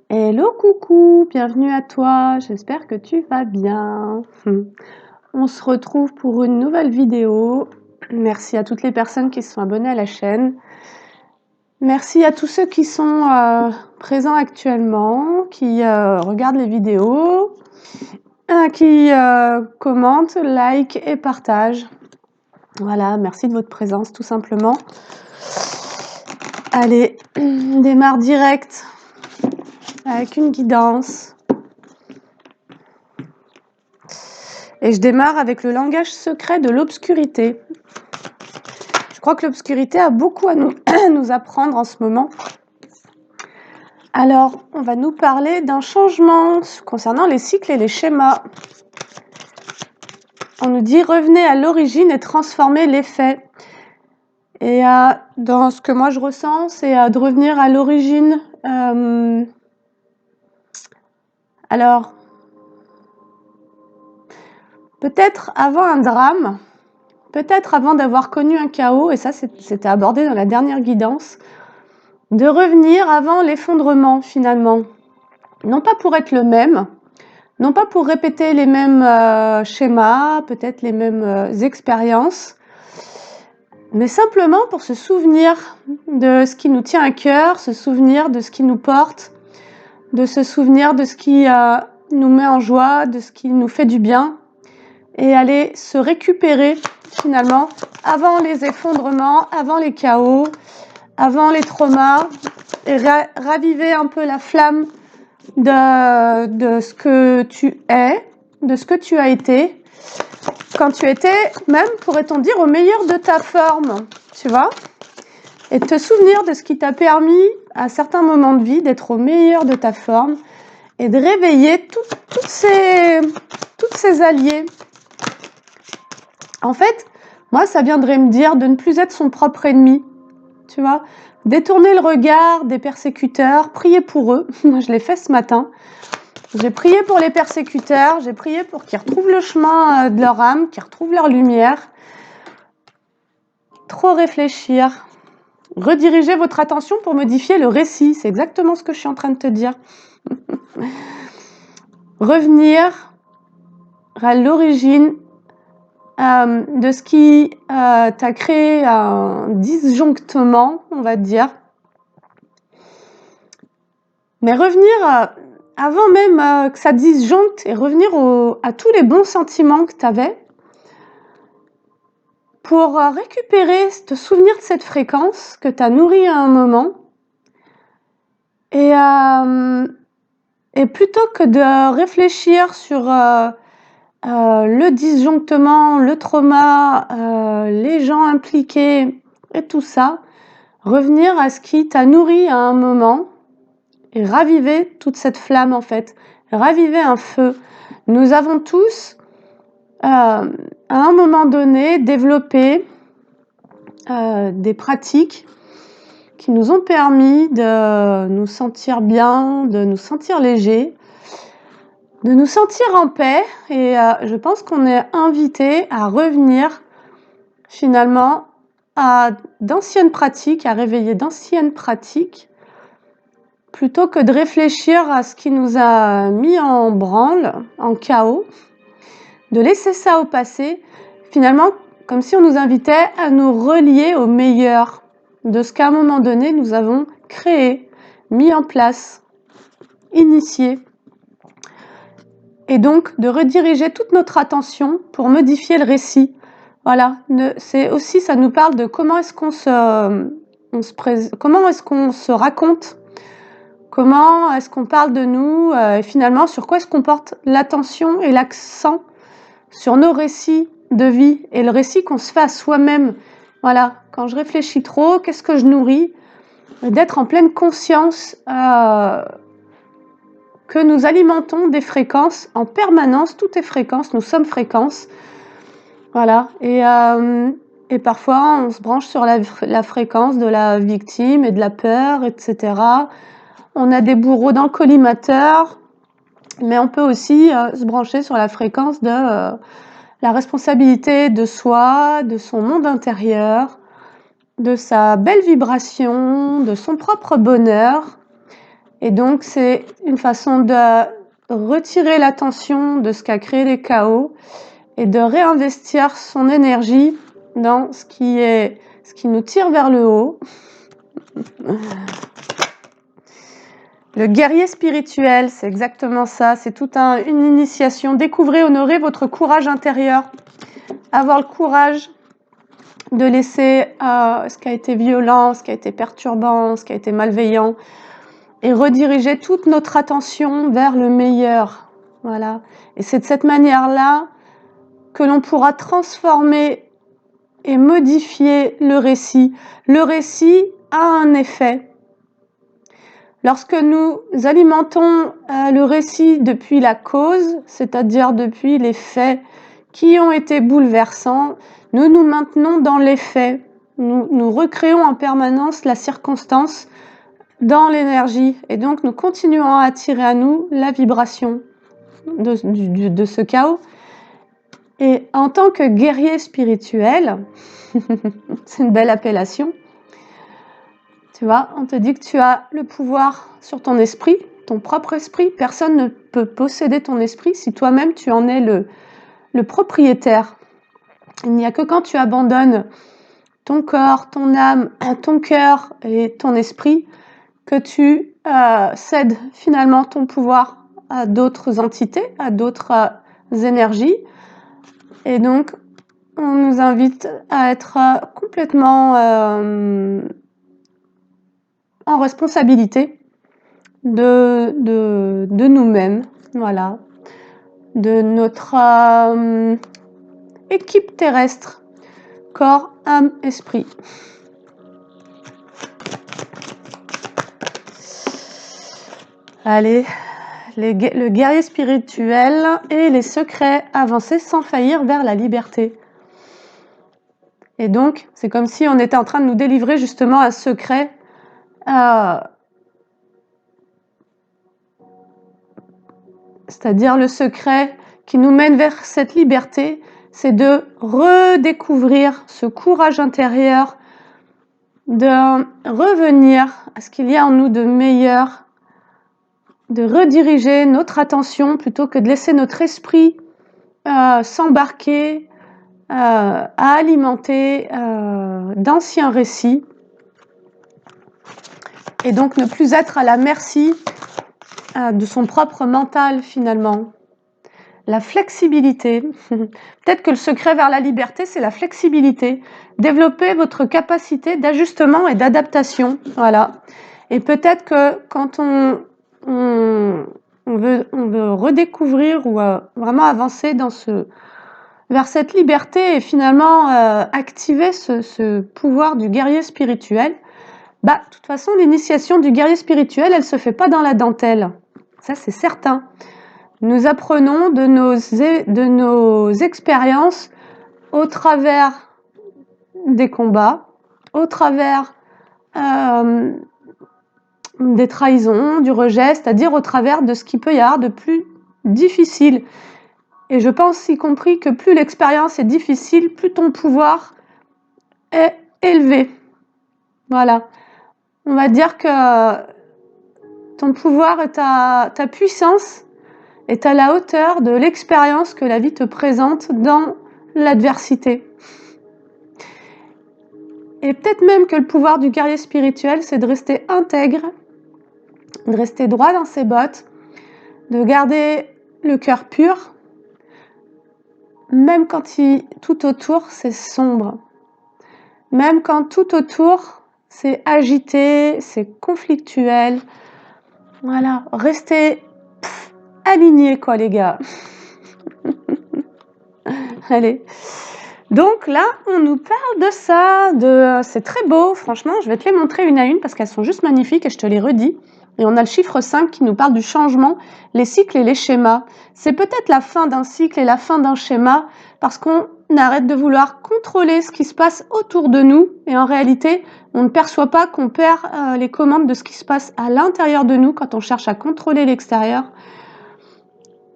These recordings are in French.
Hello, coucou, bienvenue à toi, j'espère que tu vas bien. On se retrouve pour une nouvelle vidéo. Merci à toutes les personnes qui se sont abonnées à la chaîne. Merci à tous ceux qui sont présents actuellement, qui regardent les vidéos, qui commentent, like et partagent. Voilà, merci de votre présence tout simplement. Allez, on démarre direct avec une guidance. Et je démarre avec le langage secret de l'obscurité. Je crois que l'obscurité a beaucoup à nous apprendre en ce moment. Alors, on va nous parler d'un changement concernant les cycles et les schémas. On nous dit « revenez à l'origine et transformez l'effet ». Et dans ce que moi je ressens, c'est de revenir à l'origine. Alors, peut-être avant un drame, peut-être avant d'avoir connu un chaos, et ça c'était abordé dans la dernière guidance, de revenir avant l'effondrement finalement. Non pas pour être le même, non pas pour répéter les mêmes schémas, peut-être les mêmes expériences, mais simplement pour se souvenir de ce qui nous tient à cœur, se souvenir de ce qui nous porte, de se souvenir de ce qui nous met en joie, de ce qui nous fait du bien, et aller se récupérer finalement avant les effondrements, avant les chaos, avant les traumas, et raviver un peu la flamme de ce que tu es, de ce que tu as été, quand tu étais même, pourrait-on dire, au meilleur de ta forme, tu vois, et te souvenir de ce qui t'a permis, à certains moments de vie, d'être au meilleur de ta forme, et de réveiller toutes ces alliés. En fait, moi, ça viendrait me dire de ne plus être son propre ennemi, tu vois, détourner le regard des persécuteurs, prier pour eux. Moi, je l'ai fait ce matin. J'ai prié pour les persécuteurs, j'ai prié pour qu'ils retrouvent le chemin de leur âme, qu'ils retrouvent leur lumière. Trop réfléchir. Rediriger votre attention pour modifier le récit. C'est exactement ce que je suis en train de te dire. Revenir à l'origine de ce qui t'a créé un disjonctement, on va dire. Mais revenir avant même que ça disjoncte et revenir à tous les bons sentiments que tu avais pour récupérer, te souvenir de cette fréquence que tu as nourrie à un moment et plutôt que de réfléchir sur le disjonctement, le trauma, les gens impliqués et tout ça, revenir à ce qui t'a nourri à un moment et raviver toute cette flamme en fait, raviver un feu. Nous avons tous, à un moment donné, développé des pratiques qui nous ont permis de nous sentir bien, de nous sentir légers, de nous sentir en paix, et je pense qu'on est invité à revenir finalement à d'anciennes pratiques, à réveiller d'anciennes pratiques, plutôt que de réfléchir à ce qui nous a mis en branle, en chaos, de laisser ça au passé, finalement comme si on nous invitait à nous relier au meilleur de ce qu'à un moment donné nous avons créé, mis en place, initié. Et donc de rediriger toute notre attention pour modifier le récit. Voilà, c'est aussi, ça nous parle de comment est-ce qu'on comment est-ce qu'on se raconte, comment est-ce qu'on parle de nous, et finalement sur quoi est-ce qu'on porte l'attention et l'accent sur nos récits de vie et le récit qu'on se fait à soi-même. Voilà, quand je réfléchis trop, qu'est-ce que je nourris? D'être en pleine conscience que nous alimentons des fréquences en permanence, tout est fréquence, nous sommes fréquences. Voilà, et parfois on se branche sur la fréquence de la victime et de la peur, etc. On a des bourreaux dans le collimateur, mais on peut aussi se brancher sur la fréquence de la responsabilité de soi, de son monde intérieur, de sa belle vibration, de son propre bonheur, Et donc, c'est une façon de retirer l'attention de ce qui a créé les chaos et de réinvestir son énergie dans ce qui nous tire vers le haut. Le guerrier spirituel, c'est exactement ça, c'est toute une initiation. Découvrez, honorez votre courage intérieur. Avoir le courage de laisser ce qui a été violent, ce qui a été perturbant, ce qui a été malveillant, et rediriger toute notre attention vers le meilleur. Voilà. Et c'est de cette manière-là que l'on pourra transformer et modifier le récit. Le récit a un effet. Lorsque nous alimentons le récit depuis la cause, c'est-à-dire depuis les faits qui ont été bouleversants, nous nous maintenons dans les faits. Nous recréons en permanence la circonstance dans l'énergie. Et donc, nous continuons à attirer à nous la vibration de ce chaos. Et en tant que guerrier spirituel, c'est une belle appellation, tu vois, on te dit que tu as le pouvoir sur ton esprit, ton propre esprit. Personne ne peut posséder ton esprit si toi-même tu en es le propriétaire. Il n'y a que quand tu abandonnes ton corps, ton âme, ton cœur et ton esprit que tu cèdes finalement ton pouvoir à d'autres entités, à d'autres énergies. Et donc, on nous invite à être complètement en responsabilité de nous-mêmes, voilà, de notre équipe terrestre, corps, âme, esprit. Allez, le guerrier spirituel et les secrets avancés sans faillir vers la liberté. Et donc, c'est comme si on était en train de nous délivrer justement un secret c'est-à-dire le secret qui nous mène vers cette liberté, c'est de redécouvrir ce courage intérieur, de revenir à ce qu'il y a en nous de meilleur, de rediriger notre attention plutôt que de laisser notre esprit s'embarquer à alimenter d'anciens récits et donc ne plus être à la merci de son propre mental finalement. La flexibilité. Peut-être que le secret vers la liberté, c'est la flexibilité. Développer votre capacité d'ajustement et d'adaptation. Voilà. Et peut-être que quand on veut redécouvrir ou vraiment avancer vers cette liberté et finalement activer ce pouvoir du guerrier spirituel, de toute façon, l'initiation du guerrier spirituel, elle ne se fait pas dans la dentelle. Ça, c'est certain. Nous apprenons de nos expériences au travers des combats, au travers des trahisons, du rejet, c'est-à-dire au travers de ce qui peut y avoir de plus difficile. Et je pense y compris que plus l'expérience est difficile, plus ton pouvoir est élevé. Voilà. On va dire que ton pouvoir et ta puissance est à la hauteur de l'expérience que la vie te présente dans l'adversité. Et peut-être même que le pouvoir du guerrier spirituel, c'est de rester intègre, de rester droit dans ses bottes, de garder le cœur pur, même quand tout autour c'est sombre, même quand tout autour c'est agité, c'est conflictuel. Voilà, restez alignés quoi les gars. Allez. Donc là, on nous parle de ça, c'est très beau, franchement, je vais te les montrer une à une parce qu'elles sont juste magnifiques et je te les redis. Et on a le chiffre 5 qui nous parle du changement, les cycles et les schémas. C'est peut-être la fin d'un cycle et la fin d'un schéma parce qu'on arrête de vouloir contrôler ce qui se passe autour de nous et en réalité, on ne perçoit pas qu'on perd les commandes de ce qui se passe à l'intérieur de nous quand on cherche à contrôler l'extérieur.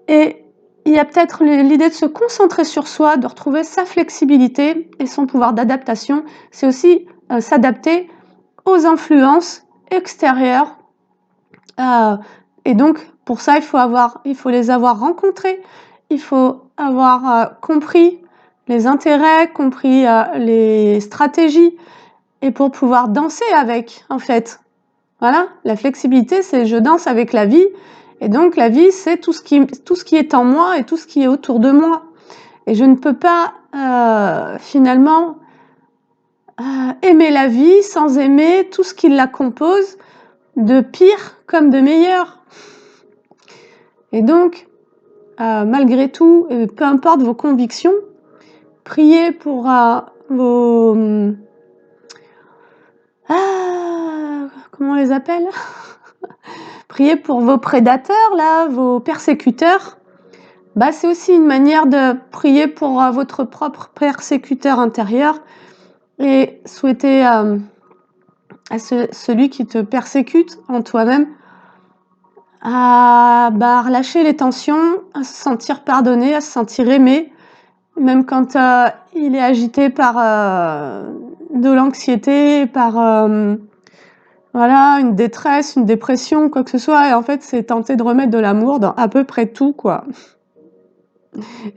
Et il y a peut-être l'idée de se concentrer sur soi, de retrouver sa flexibilité et son pouvoir d'adaptation. C'est aussi s'adapter aux influences extérieures Et donc pour ça, il faut les avoir rencontrés, il faut avoir compris les intérêts, compris les stratégies, et pour pouvoir danser avec, en fait. Voilà, la flexibilité, c'est je danse avec la vie, et donc la vie, c'est tout ce qui est en moi et tout ce qui est autour de moi. Et je ne peux pas finalement aimer la vie sans aimer tout ce qui la compose, de pire comme de meilleur. Et donc, malgré tout, peu importe vos convictions, priez pour vos... comment on les appelle? Priez pour vos prédateurs, là, vos persécuteurs. Bah, c'est aussi une manière de prier pour votre propre persécuteur intérieur et souhaiter à celui qui te persécute en toi-même à relâcher les tensions, à se sentir pardonné, à se sentir aimé, même quand il est agité par de l'anxiété, par voilà, une détresse, une dépression, quoi que ce soit. Et en fait, c'est tenter de remettre de l'amour dans à peu près tout, quoi.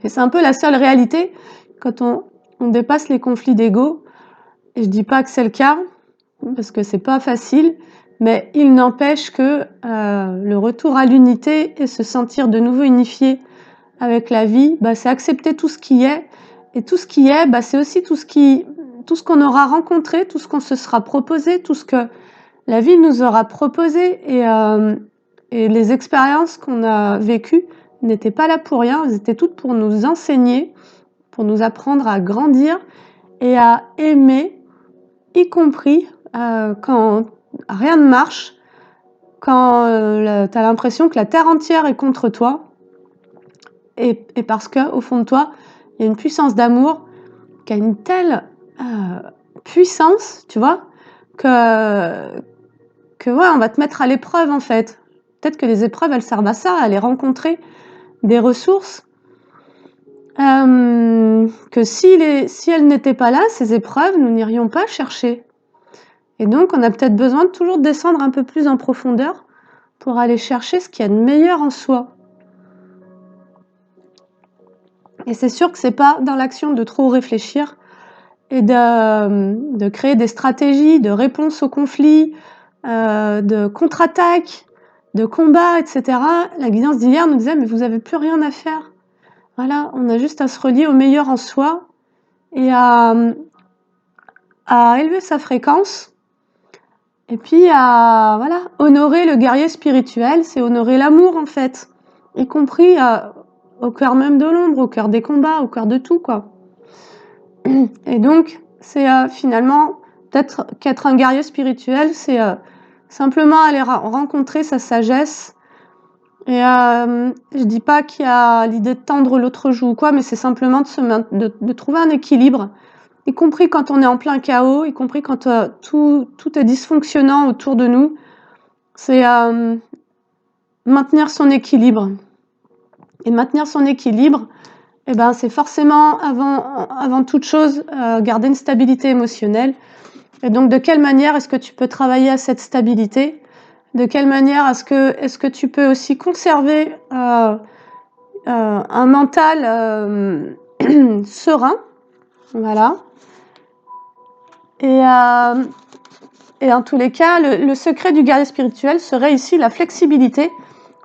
Et c'est un peu la seule réalité quand on dépasse les conflits d'ego. Et je dis pas que c'est le cas, parce que c'est pas facile, mais il n'empêche que le retour à l'unité et se sentir de nouveau unifié avec la vie, c'est accepter tout ce qui est. Et tout ce qui est, c'est aussi tout ce qu'on aura rencontré, tout ce qu'on se sera proposé, tout ce que la vie nous aura proposé. Et les expériences qu'on a vécues n'étaient pas là pour rien, elles étaient toutes pour nous enseigner, pour nous apprendre à grandir et à aimer, y compris quand rien ne marche, quand tu as l'impression que la terre entière est contre toi, et parce qu'au fond de toi, il y a une puissance d'amour qui a une telle puissance, tu vois, que ouais, on va te mettre à l'épreuve en fait. Peut-être que les épreuves, elles servent à ça, à aller rencontrer des ressources que si elles n'étaient pas là, ces épreuves, nous n'irions pas chercher. Et donc, on a peut-être besoin de toujours descendre un peu plus en profondeur pour aller chercher ce qu'il y a de meilleur en soi. Et c'est sûr que c'est pas dans l'action de trop réfléchir et de créer des stratégies de réponse aux conflits, de contre-attaque, de combat, etc. La guidance d'hier nous disait, mais vous n'avez plus rien à faire. Voilà, on a juste à se relier au meilleur en soi et à élever sa fréquence. Et puis à honorer le guerrier spirituel, c'est honorer l'amour en fait, y compris au cœur même de l'ombre, au cœur des combats, au cœur de tout, quoi. Et donc, c'est finalement, peut-être qu'être un guerrier spirituel, c'est simplement aller rencontrer sa sagesse. Et je dis pas qu'il y a l'idée de tendre l'autre joue ou quoi, mais c'est simplement de trouver un équilibre, y compris quand on est en plein chaos, y compris quand tout est dysfonctionnant autour de nous. C'est maintenir son équilibre. Et maintenir son équilibre, c'est forcément, avant toute chose, garder une stabilité émotionnelle. Et donc, de quelle manière est-ce que tu peux travailler à cette stabilité? De quelle manière est-ce que tu peux aussi conserver un mental serein? Voilà. Et en tous les cas, le secret du guerrier spirituel serait ici la flexibilité,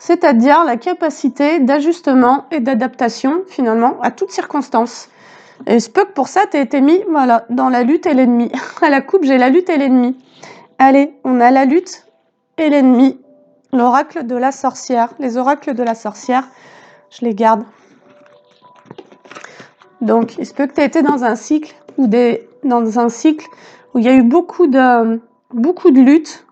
c'est-à-dire la capacité d'ajustement et d'adaptation, finalement, à toutes circonstances. Et il se peut que pour ça, tu aies été mis dans la lutte et l'ennemi. À la coupe, j'ai la lutte et l'ennemi. Allez, on a la lutte et l'ennemi. L'oracle de la sorcière. Les oracles de la sorcière, je les garde. Donc, il se peut que tu aies été dans un cycle où il y a eu beaucoup de luttes,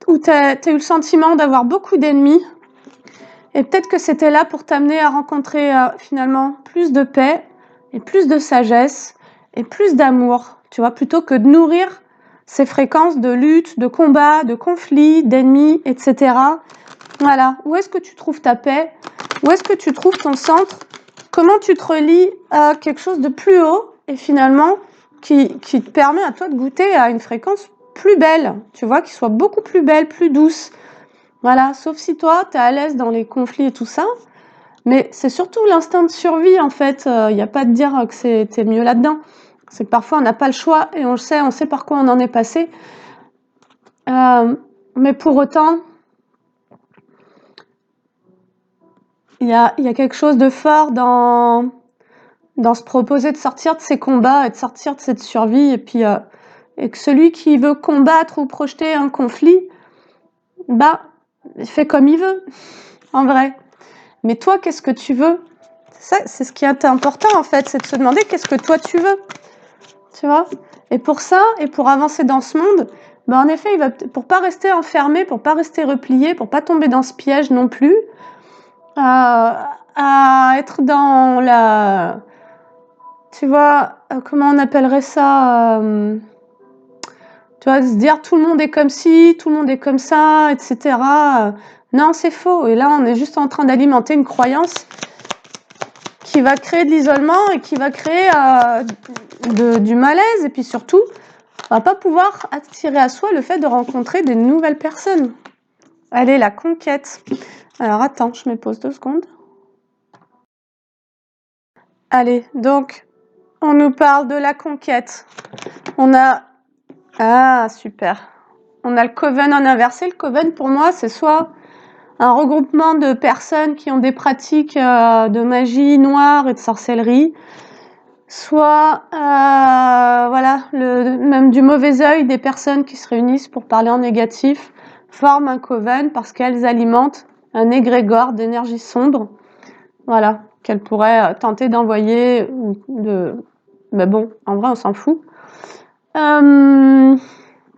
où tu as eu le sentiment d'avoir beaucoup d'ennemis. Et peut-être que c'était là pour t'amener à rencontrer finalement plus de paix et plus de sagesse et plus d'amour, tu vois, plutôt que de nourrir ces fréquences de lutte, de combat, de conflits, d'ennemis, etc. Voilà. Où est-ce que tu trouves ta paix? Où est-ce que tu trouves ton centre? Comment tu te relis à quelque chose de plus haut et finalement qui te permet à toi de goûter à une fréquence plus belle, tu vois, qui soit beaucoup plus belle, plus douce. Voilà, sauf si toi, tu es à l'aise dans les conflits et tout ça. Mais c'est surtout l'instinct de survie, en fait. Il n'y a pas de dire que t'es mieux là-dedans. C'est que parfois, on n'a pas le choix et on sait par quoi on en est passé. Mais pour autant, il y a quelque chose de fort dans se proposer de sortir de ces combats et de sortir de cette survie. Et puis, et que celui qui veut combattre ou projeter un conflit, bah, il fait comme il veut, en vrai. Mais toi, qu'est-ce que tu veux? C'est ce qui est important, en fait, c'est de se demander qu'est-ce que toi tu veux. Tu vois? Et pour ça, et pour avancer dans ce monde, bah, en effet, pour pas rester enfermé, pour pas rester replié, pour pas tomber dans ce piège non plus, à être dans la... Tu vois, comment on appellerait ça, tu vois, se dire tout le monde est comme ci, tout le monde est comme ça, etc. Non, c'est faux. Et là, on est juste en train d'alimenter une croyance qui va créer de l'isolement et qui va créer du malaise. Et puis surtout, on va pas pouvoir attirer à soi le fait de rencontrer des nouvelles personnes. Allez, la conquête. Alors, attends, je me pose 2 secondes. Allez, donc, on nous parle de la conquête. On a... Ah, super. On a le coven en inversé. Le coven, pour moi, c'est soit un regroupement de personnes qui ont des pratiques de magie noire et de sorcellerie, soit voilà, même du mauvais œil des personnes qui se réunissent pour parler en négatif, forment un coven parce qu'elles alimentent un égrégore d'énergie sombre, voilà, qu'elles pourraient tenter d'envoyer ou de... Mais bon, en vrai, on s'en fout. Il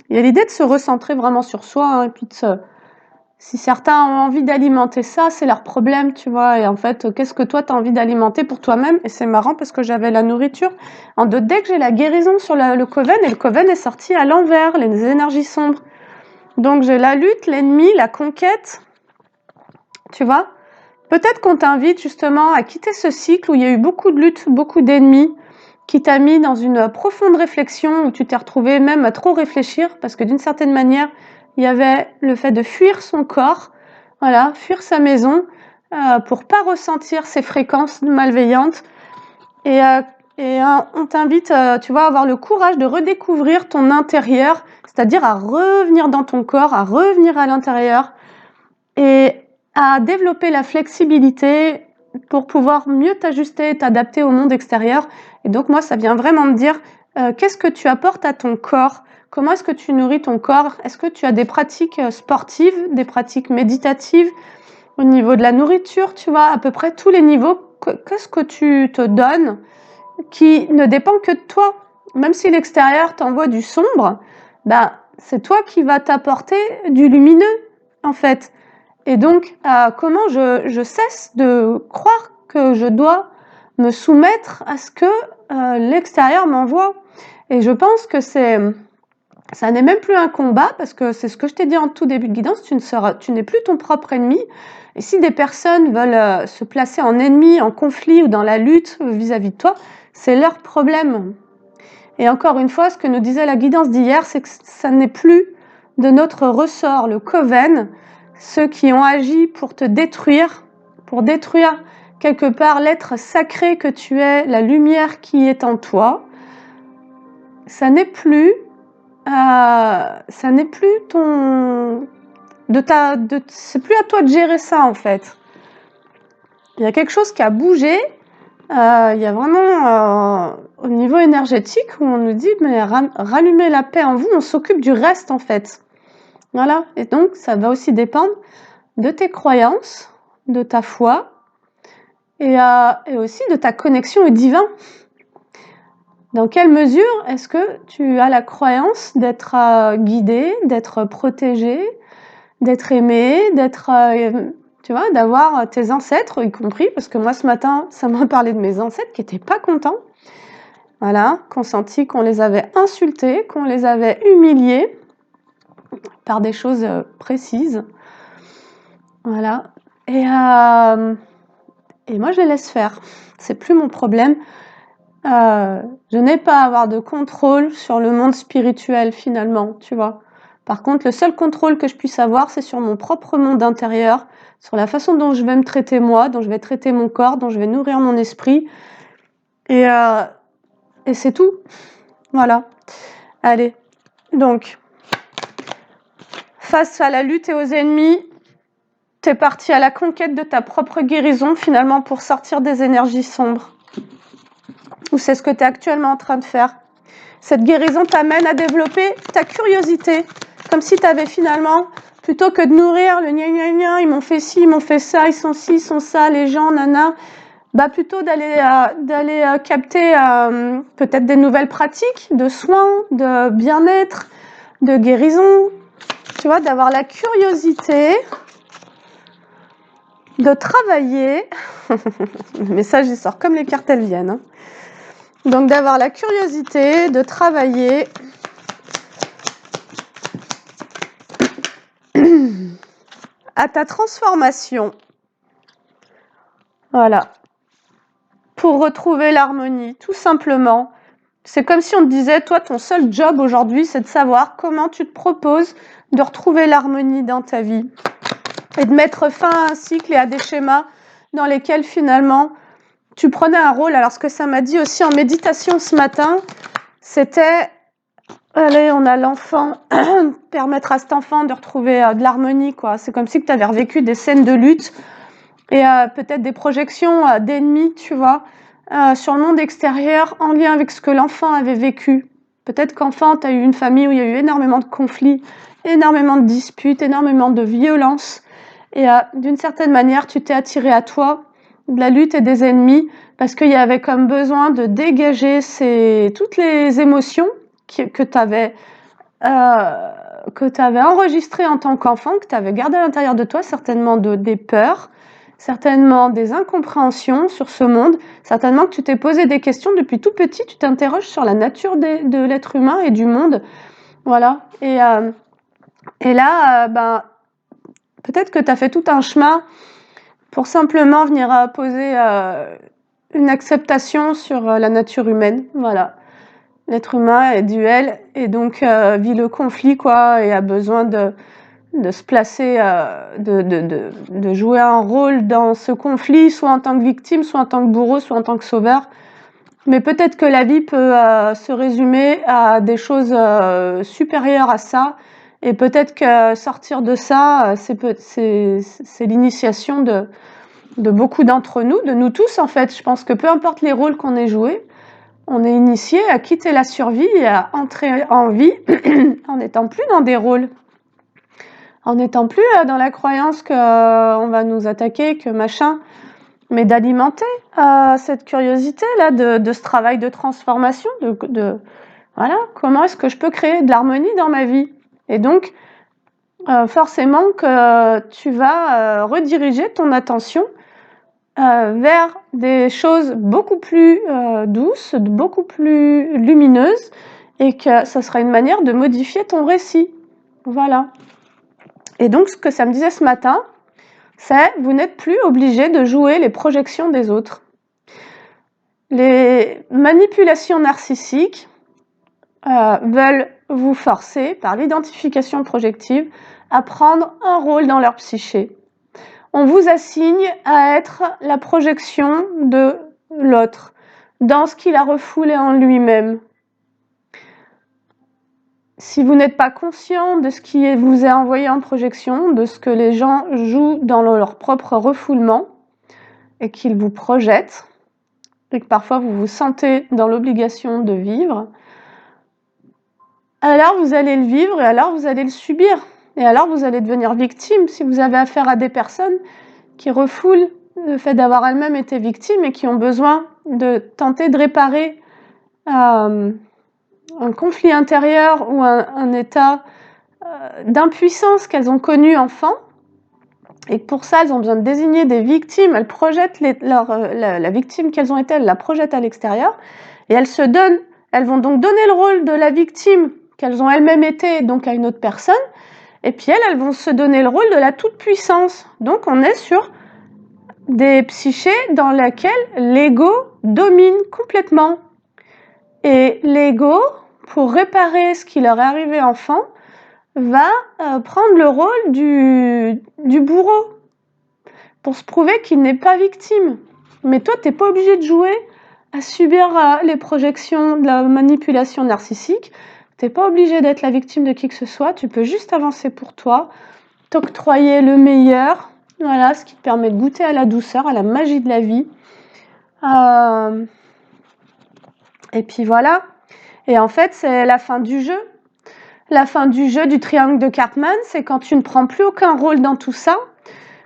y a l'idée de se recentrer vraiment sur soi, hein, et puis si certains ont envie d'alimenter ça, c'est leur problème, tu vois. Et en fait, qu'est-ce que toi, tu as envie d'alimenter pour toi-même? Et c'est marrant parce que j'avais la nourriture. Dès que j'ai la guérison sur le coven, et le coven est sorti à l'envers, les énergies sombres. Donc j'ai la lutte, l'ennemi, la conquête, tu vois. Peut-être qu'on t'invite justement à quitter ce cycle où il y a eu beaucoup de luttes, beaucoup d'ennemis, qui t'a mis dans une profonde réflexion, où tu t'es retrouvé même à trop réfléchir, parce que d'une certaine manière, il y avait le fait de fuir son corps, voilà, fuir sa maison, pour pas ressentir ces fréquences malveillantes. Et on t'invite, tu vois, à avoir le courage de redécouvrir ton intérieur, c'est-à-dire à revenir dans ton corps, à revenir à l'intérieur, et à développer la flexibilité pour pouvoir mieux t'ajuster et t'adapter au monde extérieur. Et donc moi, ça vient vraiment me dire, qu'est-ce que tu apportes à ton corps? Comment est-ce que tu nourris ton corps? Est-ce que tu as des pratiques sportives, des pratiques méditatives? Au niveau de la nourriture, tu vois, à peu près tous les niveaux, qu'est-ce que tu te donnes qui ne dépend que de toi? Même si l'extérieur t'envoie du sombre, bah, c'est toi qui vas t'apporter du lumineux, en fait. Et donc, comment je cesse de croire que je dois me soumettre à ce que l'extérieur m'envoie. Et je pense que ça n'est même plus un combat, parce que c'est ce que je t'ai dit en tout début de guidance, tu n'es plus ton propre ennemi. Et si des personnes veulent se placer en ennemi, en conflit ou dans la lutte vis-à-vis de toi, c'est leur problème. Et encore une fois, ce que nous disait la guidance d'hier, c'est que ça n'est plus de notre ressort. Le coven, ceux qui ont agi pour te détruire, pour détruire quelque part l'être sacré que tu es, la lumière qui est en toi, ça n'est plus ton... c'est plus à toi de gérer ça, en fait. Il y a quelque chose qui a bougé. Il y a vraiment au niveau énergétique où on nous dit mais rallumez la paix en vous, on s'occupe du reste, en fait. Voilà. Et donc ça va aussi dépendre de tes croyances, de ta foi et aussi de ta connexion au divin. Dans quelle mesure est-ce que tu as la croyance d'être guidé, d'être protégé, d'être aimé, tu vois, d'avoir tes ancêtres y compris, parce que moi ce matin, ça m'a parlé de mes ancêtres qui n'étaient pas contents, voilà, qu'on sentit qu'on les avait insultés, qu'on les avait humiliés par des choses précises, voilà, et moi je les laisse faire, c'est plus mon problème. je n'ai pas à avoir de contrôle sur le monde spirituel finalement, tu vois. Par contre, le seul contrôle que je puisse avoir, c'est sur mon propre monde intérieur, sur la façon dont je vais me traiter moi, dont je vais traiter mon corps, dont je vais nourrir mon esprit. Et c'est tout. Voilà. Allez. Donc, face à la lutte et aux ennemis, t'es parti à la conquête de ta propre guérison finalement pour sortir des énergies sombres. Ou c'est ce que tu es actuellement en train de faire. Cette guérison t'amène à développer ta curiosité, comme si tu avais finalement, plutôt que de nourrir le gna gna gna, ils m'ont fait ci, ils m'ont fait ça, ils sont ci, ils sont ça, les gens, nana, bah plutôt d'aller capter peut-être des nouvelles pratiques de soins, de bien-être, de guérison, tu vois, d'avoir la curiosité de travailler. Le message il sort comme les cartes elles viennent. Hein. Donc d'avoir la curiosité de travailler à ta transformation. Voilà. Pour retrouver l'harmonie, tout simplement. C'est comme si on te disait, toi, ton seul job aujourd'hui, c'est de savoir comment tu te proposes de retrouver l'harmonie dans ta vie et de mettre fin à un cycle et à des schémas dans lesquels finalement tu prenais un rôle. Alors ce que ça m'a dit aussi en méditation ce matin, c'était, allez, on a l'enfant, permettre à cet enfant de retrouver de l'harmonie, quoi. C'est comme si tu avais revécu des scènes de lutte et peut-être des projections d'ennemis, tu vois, sur le monde extérieur en lien avec ce que l'enfant avait vécu. Peut-être qu'enfant, tu as eu une famille où il y a eu énormément de conflits, énormément de disputes, énormément de violences. Et d'une certaine manière, tu t'es attiré à toi de la lutte et des ennemis parce qu'il y avait comme besoin de dégager toutes les émotions que tu avais enregistrées en tant qu'enfant, que tu avais gardées à l'intérieur de toi, certainement des peurs, certainement des incompréhensions sur ce monde, certainement que tu t'es posé des questions depuis tout petit, tu t'interroges sur la nature de l'être humain et du monde. Voilà. Et là, peut-être que tu as fait tout un chemin pour simplement venir poser une acceptation sur la nature humaine. Voilà. L'être humain est duel et donc vit le conflit, quoi, et a besoin de se placer, de jouer un rôle dans ce conflit, soit en tant que victime, soit en tant que bourreau, soit en tant que sauveur. Mais peut-être que la vie peut se résumer à des choses supérieures à ça. Et peut-être que sortir de ça, c'est l'initiation de beaucoup d'entre nous, de nous tous en fait. Je pense que peu importe les rôles qu'on ait joués, on est initié à quitter la survie et à entrer en vie en n'étant plus dans des rôles. En n'étant plus dans la croyance qu'on va nous attaquer, que machin, mais d'alimenter cette curiosité-là, de ce travail de transformation, voilà, comment est-ce que je peux créer de l'harmonie dans ma vie? Et donc, forcément que tu vas rediriger ton attention vers des choses beaucoup plus douces, beaucoup plus lumineuses, et que ça sera une manière de modifier ton récit. Voilà. Et donc, ce que ça me disait ce matin, c'est vous n'êtes plus obligé de jouer les projections des autres. Les manipulations narcissiques veulent vous forcer, par l'identification projective, à prendre un rôle dans leur psyché. On vous assigne à être la projection de l'autre, dans ce qu'il a refoulé en lui-même. Si vous n'êtes pas conscient de ce qui vous est envoyé en projection, de ce que les gens jouent dans leur propre refoulement, et qu'ils vous projettent, et que parfois vous vous sentez dans l'obligation de vivre, alors vous allez le vivre et alors vous allez le subir. Et alors vous allez devenir victime si vous avez affaire à des personnes qui refoulent le fait d'avoir elles-mêmes été victimes et qui ont besoin de tenter de réparer un conflit intérieur ou un état d'impuissance qu'elles ont connu enfant. Et pour ça, elles ont besoin de désigner des victimes. Elles projettent la victime qu'elles ont été, elles la projettent à l'extérieur. Et elles vont donc donner le rôle de la victime qu'elles ont elles-mêmes été, donc à une autre personne. Et puis elles vont se donner le rôle de la toute-puissance. Donc on est sur des psychés dans lesquelles l'ego domine complètement. Et l'ego, pour réparer ce qui leur est arrivé enfant, va prendre le rôle du bourreau, pour se prouver qu'il n'est pas victime. Mais toi, t'es pas obligé de jouer à subir les projections de la manipulation narcissique. T'es pas obligé d'être la victime de qui que ce soit. Tu peux juste avancer pour toi, t'octroyer le meilleur, voilà, ce qui te permet de goûter à la douceur, à la magie de la vie. Et puis voilà. Et en fait, c'est la fin du jeu. La fin du jeu du triangle de Cartman, c'est quand tu ne prends plus aucun rôle dans tout ça,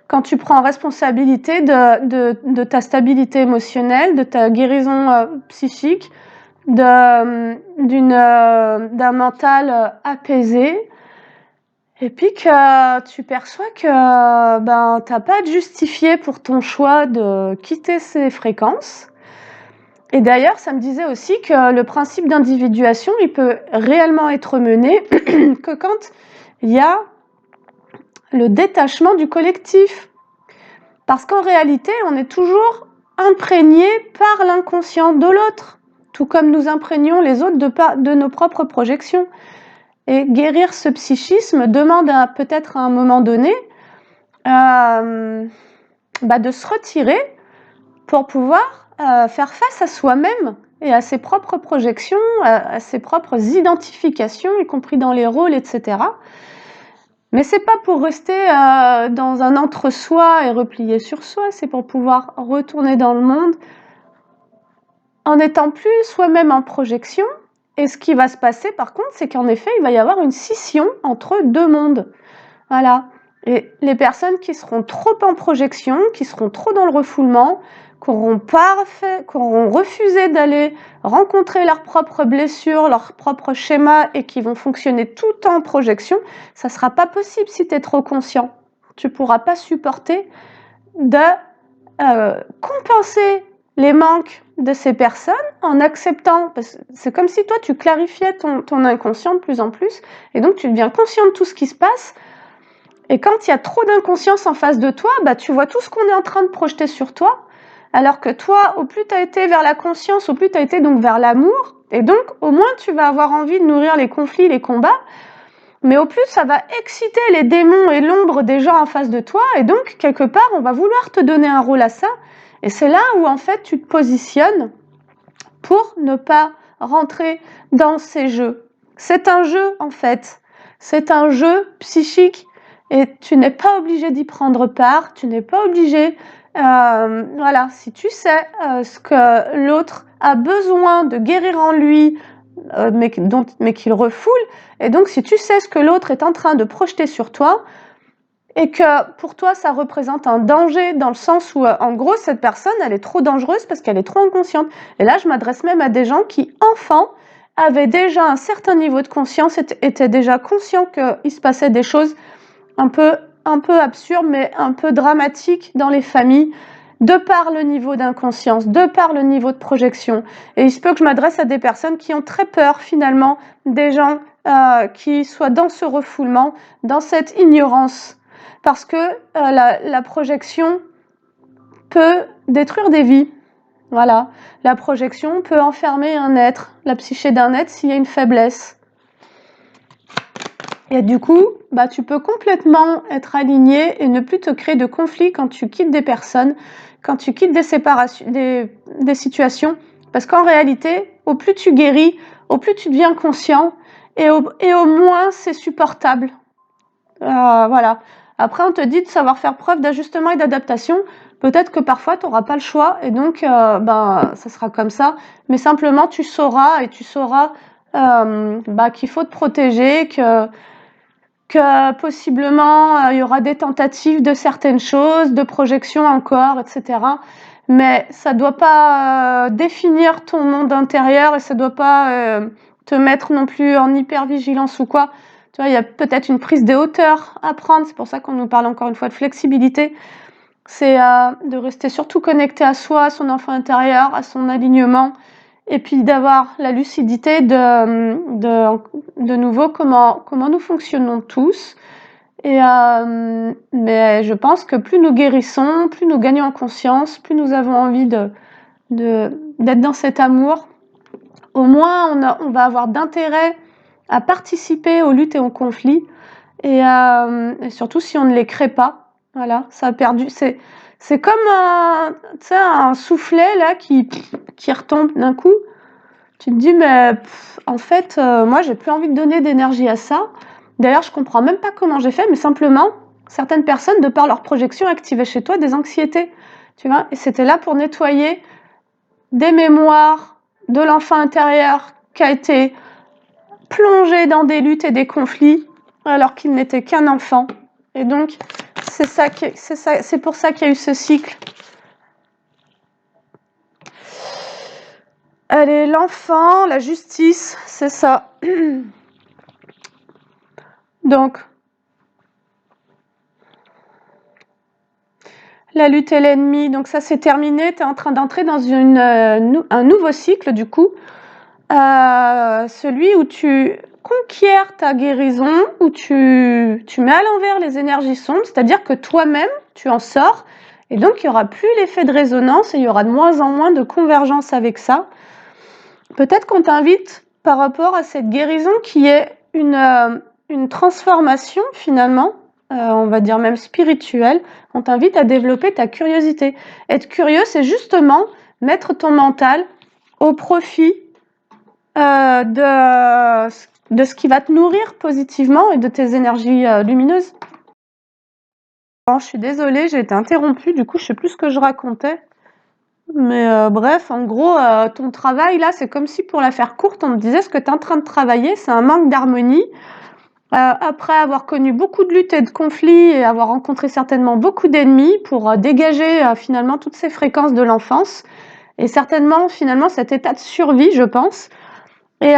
quand tu prends responsabilité de ta stabilité émotionnelle, de ta guérison psychique, d'un mental apaisé, et puis que tu perçois que t'as pas à te justifier pour ton choix de quitter ces fréquences. Et d'ailleurs, ça me disait aussi que le principe d'individuation, il peut réellement être mené que quand il y a le détachement du collectif. Parce qu'en réalité, on est toujours imprégné par l'inconscient de l'autre, tout comme nous imprégnons les autres de nos propres projections. Et guérir ce psychisme demande peut-être à un moment donné de se retirer pour pouvoir faire face à soi-même et à ses propres projections, à ses propres identifications, y compris dans les rôles, etc. Mais c'est pas pour rester dans un entre-soi et replié sur soi, c'est pour pouvoir retourner dans le monde en n'étant plus soi-même en projection. Et ce qui va se passer, par contre, c'est qu'en effet, il va y avoir une scission entre deux mondes. Voilà. Et les personnes qui seront trop en projection, qui seront trop dans le refoulement, qui auront refusé d'aller rencontrer leurs propres blessures, leurs propres schémas et qui vont fonctionner tout en projection, ça ne sera pas possible si tu es trop conscient. Tu ne pourras pas supporter de compenser les manques de ces personnes en acceptant, parce que c'est comme si toi tu clarifiais ton inconscient de plus en plus, et donc tu deviens conscient de tout ce qui se passe, et quand il y a trop d'inconscience en face de toi, tu vois tout ce qu'on est en train de projeter sur toi, alors que toi, au plus tu as été vers la conscience, au plus tu as été donc vers l'amour, et donc au moins tu vas avoir envie de nourrir les conflits, les combats, mais au plus ça va exciter les démons et l'ombre des gens en face de toi, et donc quelque part on va vouloir te donner un rôle à ça, et c'est là où en fait tu te positionnes pour ne pas rentrer dans ces jeux. C'est un jeu en fait, c'est un jeu psychique, et tu n'es pas obligé d'y prendre part, tu n'es pas obligé, voilà, si tu sais ce que l'autre a besoin de guérir en lui, mais qu'il refoule, et donc si tu sais ce que l'autre est en train de projeter sur toi, et que pour toi ça représente un danger dans le sens où en gros cette personne elle est trop dangereuse parce qu'elle est trop inconsciente, et là je m'adresse même à des gens qui enfants avaient déjà un certain niveau de conscience, étaient déjà conscients qu'il se passait des choses un peu absurdes mais un peu dramatiques dans les familles, de par le niveau d'inconscience, de par le niveau de projection. Et il se peut que je m'adresse à des personnes qui ont très peur finalement des gens qui soient dans ce refoulement, dans cette ignorance, parce que la projection peut détruire des vies. Voilà, la projection peut enfermer un être, la psyché d'un être, s'il y a une faiblesse. Et du coup, tu peux complètement être aligné et ne plus te créer de conflits quand tu quittes des personnes, quand tu quittes des séparations, des situations, parce qu'en réalité, au plus tu guéris, au plus tu deviens conscient, et au moins c'est supportable. Voilà. Après, on te dit de savoir faire preuve d'ajustement et d'adaptation. Peut-être que parfois, tu n'auras pas le choix, et donc, ça sera comme ça. Mais simplement, tu sauras, et tu sauras qu'il faut te protéger, que possiblement, il y aura des tentatives de certaines choses, de projections encore, etc. Mais ça ne doit pas définir ton monde intérieur, et ça ne doit pas te mettre non plus en hypervigilance ou quoi. Tu vois, il y a peut-être une prise de hauteur à prendre, c'est pour ça qu'on nous parle encore une fois de flexibilité. C'est de rester surtout connecté à soi, à son enfant intérieur, à son alignement, et puis d'avoir la lucidité de nouveau comment nous fonctionnons tous. Et mais je pense que plus nous guérissons, plus nous gagnons en conscience, plus nous avons envie d'être dans cet amour, au moins on va avoir d'intérêt à participer aux luttes et aux conflits, et surtout si on ne les crée pas. Voilà, ça a perdu. C'est comme tu sais, un soufflet là qui retombe d'un coup. Tu te dis, mais en fait, moi, j'ai plus envie de donner d'énergie à ça. D'ailleurs, je comprends même pas comment j'ai fait, mais simplement, certaines personnes, de par leur projection, activaient chez toi des anxiétés. Tu vois, et c'était là pour nettoyer des mémoires de l'enfant intérieur qui a été plongé dans des luttes et des conflits alors qu'il n'était qu'un enfant. Et donc, c'est pour ça qu'il y a eu ce cycle. Allez, l'enfant, la justice, c'est ça. Donc, la lutte est l'ennemi, donc ça c'est terminé, tu es en train d'entrer dans un nouveau cycle du coup, celui où tu conquiers ta guérison, où tu mets à l'envers les énergies sombres, c'est-à-dire que toi-même tu en sors, et donc il n'y aura plus l'effet de résonance et il y aura de moins en moins de convergence avec ça. Peut-être qu'on t'invite par rapport à cette guérison qui est une transformation finalement, on va dire même spirituelle, on t'invite à développer ta curiosité. Être curieux, c'est justement mettre ton mental au profit de ce qui va te nourrir positivement et de tes énergies lumineuses. Bon, je suis désolée, j'ai été interrompue, du coup je sais plus ce que je racontais. Mais bref, en gros, ton travail là, c'est comme si pour la faire courte, on me disait ce que tu es en train de travailler, c'est un manque d'harmonie. Après avoir connu beaucoup de luttes et de conflits et avoir rencontré certainement beaucoup d'ennemis pour dégager finalement toutes ces fréquences de l'enfance et certainement finalement cet état de survie, je pense. Et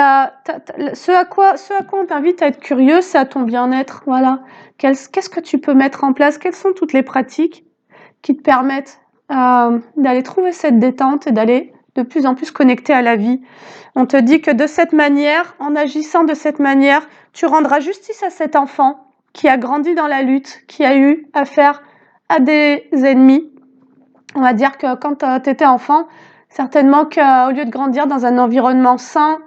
ce à quoi on t'invite à être curieux, c'est à ton bien-être. Voilà. Qu'est-ce que tu peux mettre en place? Quelles sont toutes les pratiques qui te permettent d'aller trouver cette détente et d'aller de plus en plus connecté à la vie? On te dit que de cette manière, en agissant de cette manière, tu rendras justice à cet enfant qui a grandi dans la lutte, qui a eu affaire à des ennemis. On va dire que quand tu étais enfant, certainement qu'au lieu de grandir dans un environnement sain,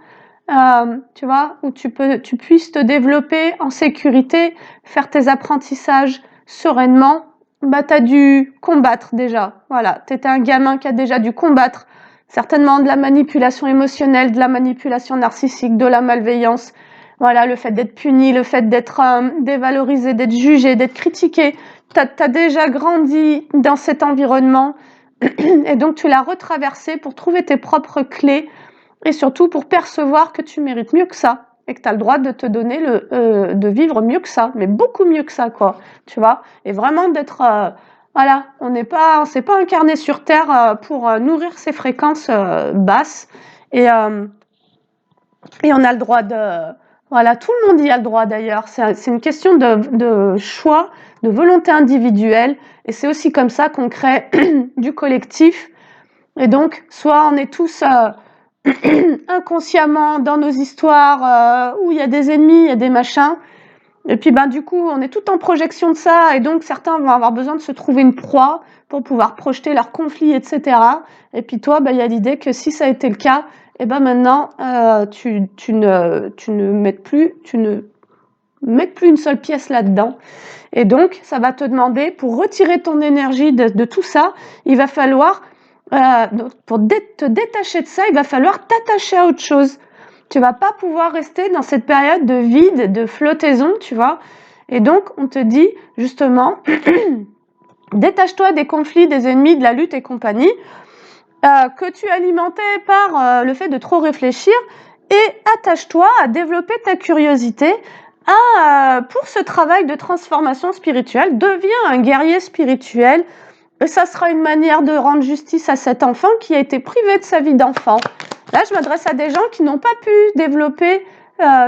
tu vois, où tu puisses te développer en sécurité, faire tes apprentissages sereinement, bah tu as dû combattre déjà. Voilà, tu étais un gamin qui a déjà dû combattre certainement de la manipulation émotionnelle, de la manipulation narcissique, de la malveillance. Voilà, le fait d'être puni, le fait d'être dévalorisé, d'être jugé, d'être critiqué. Tu as déjà grandi dans cet environnement et donc tu l'as retraversé pour trouver tes propres clés et surtout pour percevoir que tu mérites mieux que ça et que tu as le droit de te donner de vivre mieux que ça, mais beaucoup mieux que ça, quoi, tu vois, et vraiment d'être voilà, on s'est pas incarné sur terre pour nourrir ces fréquences basses et on a le droit de voilà, tout le monde y a le droit d'ailleurs, c'est une question de choix, de volonté individuelle et c'est aussi comme ça qu'on crée du collectif et donc soit on est tous inconsciemment dans nos histoires où il y a des ennemis, il y a des machins. Et puis ben du coup, on est tout en projection de ça et donc certains vont avoir besoin de se trouver une proie pour pouvoir projeter leurs conflits, etc. Et puis toi, ben, il y a l'idée que si ça a été le cas, et ben maintenant tu ne mettes plus une seule pièce là-dedans. Et donc, ça va te demander, pour retirer ton énergie de tout ça, il va falloir pour te détacher de ça, il va falloir t'attacher à autre chose. Tu vas pas pouvoir rester dans cette période de vide, de flottaison, tu vois. Et donc, on te dit justement, détache-toi des conflits, des ennemis, de la lutte et compagnie, que tu alimentais par le fait de trop réfléchir, et attache-toi à développer ta curiosité, pour ce travail de transformation spirituelle. Deviens un guerrier spirituel. Et ça sera une manière de rendre justice à cet enfant qui a été privé de sa vie d'enfant. Là, je m'adresse à des gens qui n'ont pas pu développer,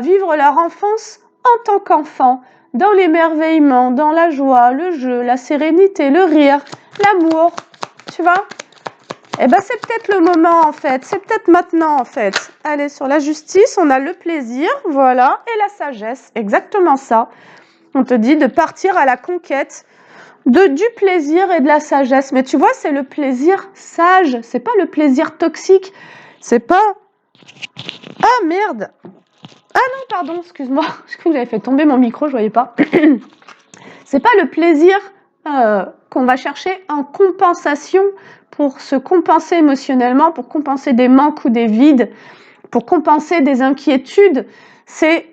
vivre leur enfance en tant qu'enfant, dans l'émerveillement, dans la joie, le jeu, la sérénité, le rire, l'amour, tu vois. Eh ben, c'est peut-être le moment, en fait. C'est peut-être maintenant, en fait. Allez, sur la justice, on a le plaisir, voilà, et la sagesse. Exactement ça. On te dit de partir à la conquête du plaisir et de la sagesse. Mais tu vois, c'est le plaisir sage, c'est pas le plaisir toxique. C'est pas Ah merde! Ah non, pardon, excuse-moi. Je crois que j'avais fait tomber mon micro, je voyais pas. C'est pas le plaisir qu'on va chercher en compensation pour se compenser émotionnellement, pour compenser des manques ou des vides, pour compenser des inquiétudes. C'est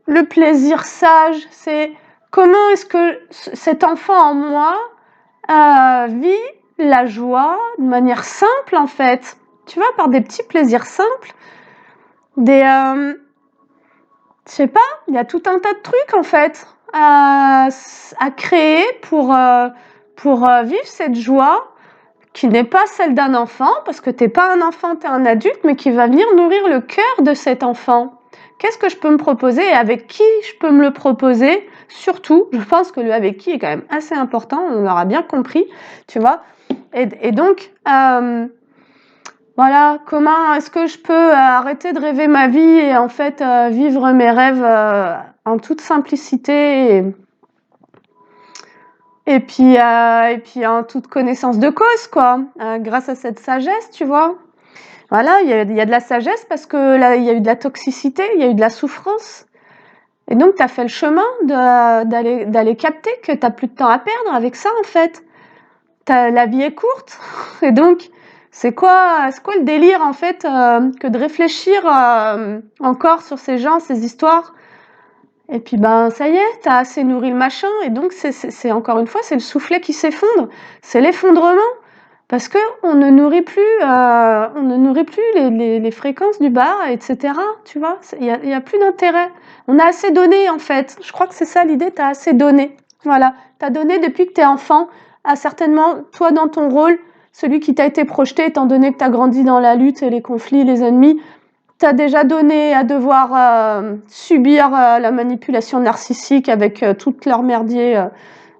le plaisir sage, c'est comment est-ce que cet enfant en moi vit la joie de manière simple en fait. Tu vois, par des petits plaisirs simples, des... je sais pas, il y a tout un tas de trucs en fait à créer pour vivre cette joie qui n'est pas celle d'un enfant, parce que t'es pas un enfant, t'es un adulte, mais qui va venir nourrir le cœur de cet enfant. Qu'est-ce que je peux me proposer et avec qui je peux me le proposer? Surtout, je pense que le avec qui est quand même assez important, on l'aura bien compris, tu vois. Et donc, voilà, comment est-ce que je peux arrêter de rêver ma vie et en fait vivre mes rêves en toute simplicité et puis en toute connaissance de cause, quoi, grâce à cette sagesse, tu vois. Voilà, il y a de la sagesse parce que là, il y a eu de la toxicité, il y a eu de la souffrance. Et donc, tu as fait le chemin d'aller capter que tu n'as plus de temps à perdre avec ça, en fait. La vie est courte. Et donc, c'est quoi le délire, en fait, que de réfléchir encore sur ces gens, ces histoires. Et puis, ben, ça y est, tu as assez nourri le machin. Et donc, c'est encore une fois, c'est le soufflet qui s'effondre. C'est l'effondrement. Parce que on ne nourrit plus les fréquences du bas, etc. Tu vois, il y a plus d'intérêt. On a assez donné en fait. Je crois que c'est ça l'idée. T'as assez donné. Voilà, t'as donné depuis que t'es enfant. À certainement toi dans ton rôle, celui qui t'a été projeté, étant donné que t'as grandi dans la lutte et les conflits, les ennemis. T'as déjà donné à devoir subir la manipulation narcissique avec toute leur merdier.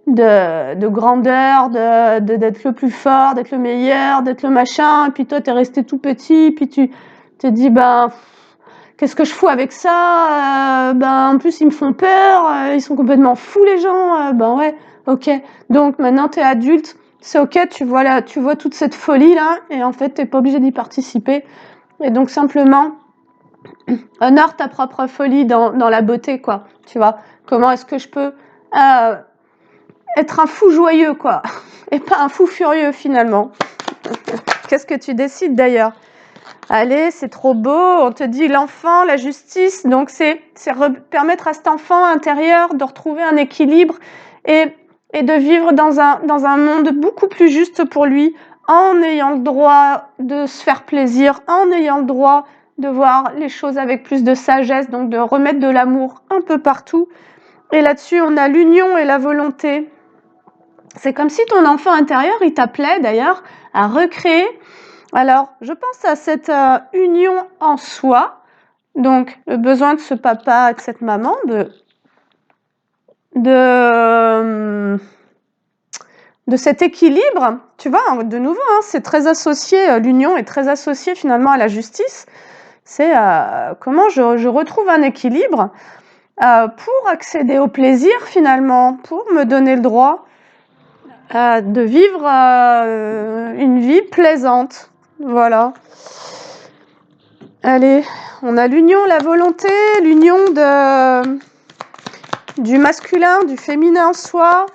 De grandeur, d'être le plus fort, d'être le meilleur, d'être le machin, et puis toi t'es resté tout petit, puis tu te dis ben qu'est-ce que je fous avec ça, ben en plus ils me font peur, ils sont complètement fous les gens, ben ouais, ok, donc maintenant t'es adulte, c'est ok, tu vois toute cette folie là, et en fait t'es pas obligé d'y participer, et donc simplement honore ta propre folie dans la beauté, quoi, tu vois, comment est-ce que je peux être un fou joyeux, quoi, et pas un fou furieux, finalement. Qu'est-ce que tu décides, d'ailleurs? Allez, c'est trop beau, on te dit l'enfant, la justice, donc c'est permettre à cet enfant intérieur de retrouver un équilibre et de vivre dans un monde beaucoup plus juste pour lui, en ayant le droit de se faire plaisir, en ayant le droit de voir les choses avec plus de sagesse, donc de remettre de l'amour un peu partout. Et là-dessus, on a l'union et la volonté. C'est comme si ton enfant intérieur, il t'appelait d'ailleurs à recréer. Alors, je pense à cette union en soi, donc le besoin de ce papa et de cette maman, de cet équilibre, tu vois, de nouveau, hein, c'est très associé, l'union est très associée finalement à la justice. C'est comment je retrouve un équilibre pour accéder au plaisir finalement, pour me donner le droit de vivre une vie plaisante. Voilà. Allez, on a l'union, la volonté, l'union du masculin, du féminin en soi.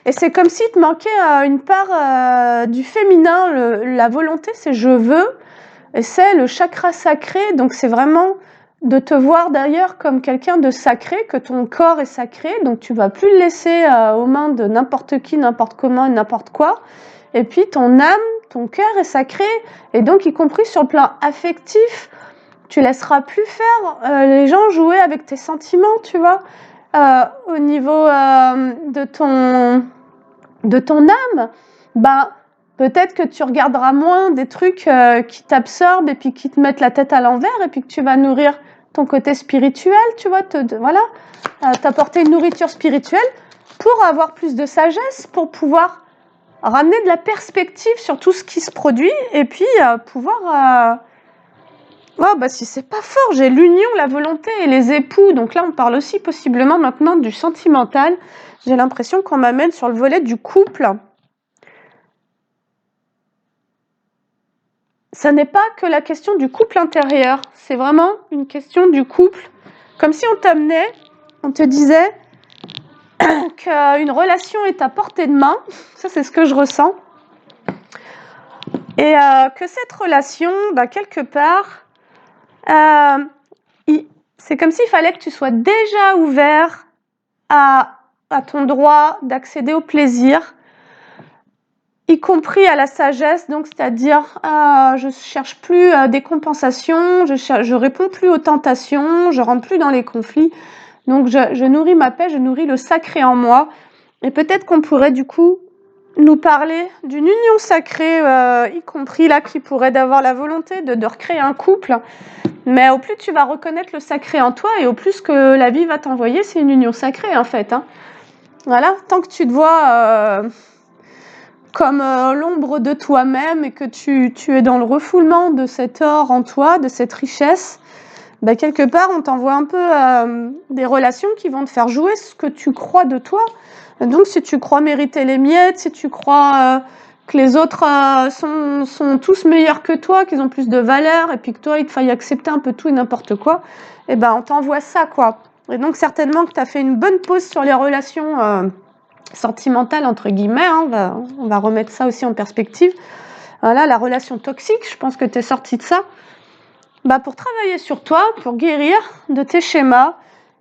Et c'est comme s'il te manquait une part du féminin. La volonté, c'est je veux. Et c'est le chakra sacré. Donc c'est vraiment de te voir d'ailleurs comme quelqu'un de sacré, que ton corps est sacré. Donc tu vas plus le laisser aux mains de n'importe qui, n'importe comment, n'importe quoi. Et puis ton âme, ton cœur est sacré. Et donc y compris sur le plan affectif, tu laisseras plus faire les gens jouer avec tes sentiments, tu vois, au niveau de ton âme. Ben, peut-être que tu regarderas moins des trucs qui t'absorbent et puis qui te mettent la tête à l'envers et puis que tu vas nourrir ton côté spirituel, tu vois, voilà, t'apporter une nourriture spirituelle pour avoir plus de sagesse, pour pouvoir ramener de la perspective sur tout ce qui se produit et puis pouvoir... Oh, bah si c'est pas fort, j'ai l'union, la volonté et les époux. Donc là, on parle aussi possiblement maintenant du sentimental. J'ai l'impression qu'on m'amène sur le volet du couple. ça n'est pas que la question du couple intérieur, c'est vraiment une question du couple. Comme si on t'amenait, on te disait qu'une relation est à portée de main, ça c'est ce que je ressens, et que cette relation, quelque part, c'est comme s'il fallait que tu sois déjà ouvert à ton droit d'accéder au plaisir, y compris à la sagesse, donc c'est-à-dire je cherche plus des compensations, je réponds plus aux tentations, je rentre plus dans les conflits, donc je nourris ma paix, je nourris le sacré en moi, et peut-être qu'on pourrait du coup nous parler d'une union sacrée, y compris là qui pourrait d'avoir la volonté de recréer un couple, mais au plus tu vas reconnaître le sacré en toi et au plus que la vie va t'envoyer, c'est une union sacrée en fait, hein. Voilà, tant que tu te vois comme l'ombre de toi-même et que tu es dans le refoulement de cet or en toi, de cette richesse, quelque part on t'envoie un peu des relations qui vont te faire jouer ce que tu crois de toi. Donc si tu crois mériter les miettes, si tu crois que les autres sont tous meilleurs que toi, qu'ils ont plus de valeur, et puis que toi il te faille accepter un peu tout et n'importe quoi, on t'envoie ça quoi. Et donc certainement que tu as fait une bonne pause sur les relations sentimentales entre guillemets, hein, on va remettre ça aussi en perspective. Voilà, la relation toxique, je pense que tu es sorti de ça. Pour travailler sur toi, pour guérir de tes schémas,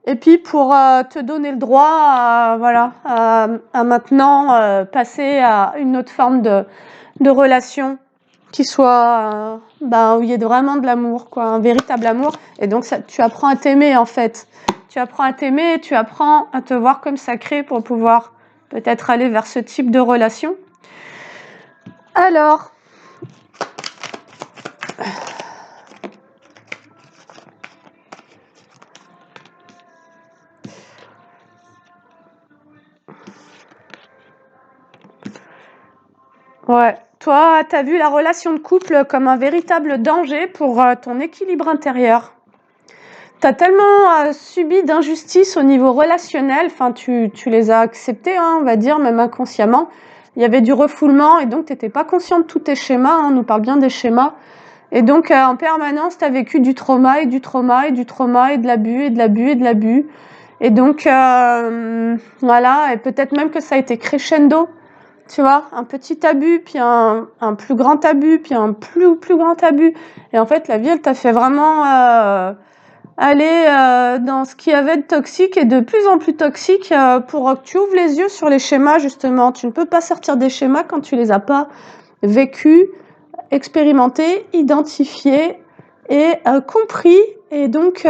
et puis pour te donner le droit à maintenant passer à une autre forme de relation qui soit où il y ait vraiment de l'amour, quoi, un véritable amour. Et donc ça, tu apprends à t'aimer en fait. Tu apprends à t'aimer, tu apprends à te voir comme sacré pour pouvoir peut-être aller vers ce type de relation. Alors, ouais, toi, tu as vu la relation de couple comme un véritable danger pour ton équilibre intérieur. Tu as tellement subi d'injustices au niveau relationnel, enfin tu les as acceptées, hein, on va dire, même inconsciemment. Il y avait du refoulement et donc tu n'étais pas conscient de tous tes schémas, hein, on nous parle bien des schémas. Et donc en permanence, tu as vécu du trauma et du trauma et du trauma et de l'abus et de l'abus et de l'abus. Et donc voilà, et peut-être même que ça a été crescendo. Tu vois, un petit abus, puis un plus grand abus, puis un plus grand abus. Et en fait, la vie, elle t'a fait vraiment aller dans ce qu'il y avait de toxique et de plus en plus toxique pour que tu ouvres les yeux sur les schémas, justement. Tu ne peux pas sortir des schémas quand tu les as pas vécus, expérimentés, identifiés et compris et donc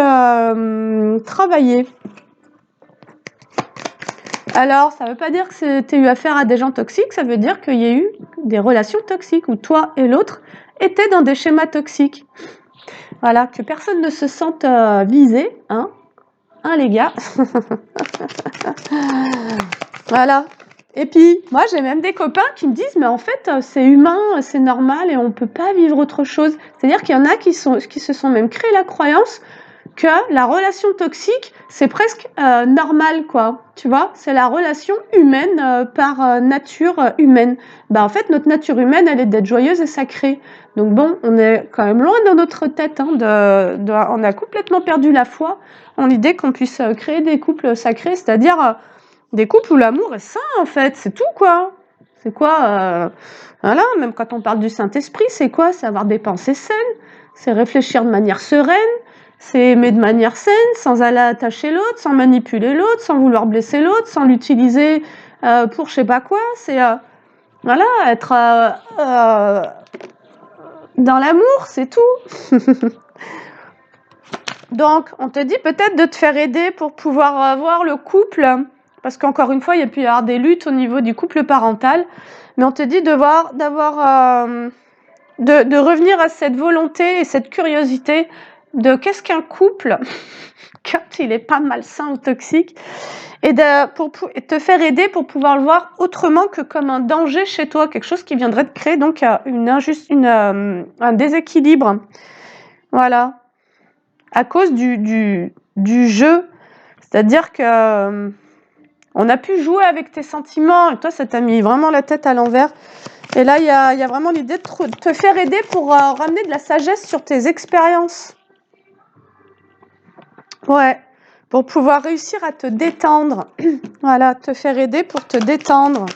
travaillés. Alors, ça ne veut pas dire que tu as eu affaire à des gens toxiques, ça veut dire qu'il y a eu des relations toxiques où toi et l'autre étaient dans des schémas toxiques. Voilà, que personne ne se sente visé, hein, les gars. Voilà. Et puis, moi, j'ai même des copains qui me disent, mais en fait, c'est humain, c'est normal et on ne peut pas vivre autre chose. C'est-à-dire qu'il y en a qui se sont même créé la croyance que la relation toxique, c'est presque normal, quoi. Tu vois, c'est la relation humaine par nature humaine. En fait, notre nature humaine, elle est d'être joyeuse et sacrée. Donc bon, on est quand même loin dans notre tête. Hein, on a complètement perdu la foi en l'idée qu'on puisse créer des couples sacrés, c'est-à-dire des couples où l'amour est sain, en fait. C'est tout, quoi. C'est quoi voilà, même quand on parle du Saint-Esprit, c'est quoi? C'est avoir des pensées saines, c'est réfléchir de manière sereine, c'est aimer de manière saine, sans aller attacher l'autre, sans manipuler l'autre, sans vouloir blesser l'autre, sans l'utiliser pour je sais pas quoi. C'est voilà, être dans l'amour, c'est tout. Donc, on te dit peut-être de te faire aider pour pouvoir avoir le couple, parce qu'encore une fois, il y a pu y avoir des luttes au niveau du couple parental, mais on te dit de revenir à cette volonté et cette curiosité de qu'est-ce qu'un couple quand il est pas malsain ou toxique, et pour te faire aider pour pouvoir le voir autrement que comme un danger chez toi, quelque chose qui viendrait te créer donc un déséquilibre. Voilà. À cause du jeu. C'est-à-dire que on a pu jouer avec tes sentiments et toi, ça t'a mis vraiment la tête à l'envers. Et là, il y a vraiment l'idée de te faire aider pour ramener de la sagesse sur tes expériences. Ouais, pour pouvoir réussir à te détendre. Voilà, te faire aider pour te détendre.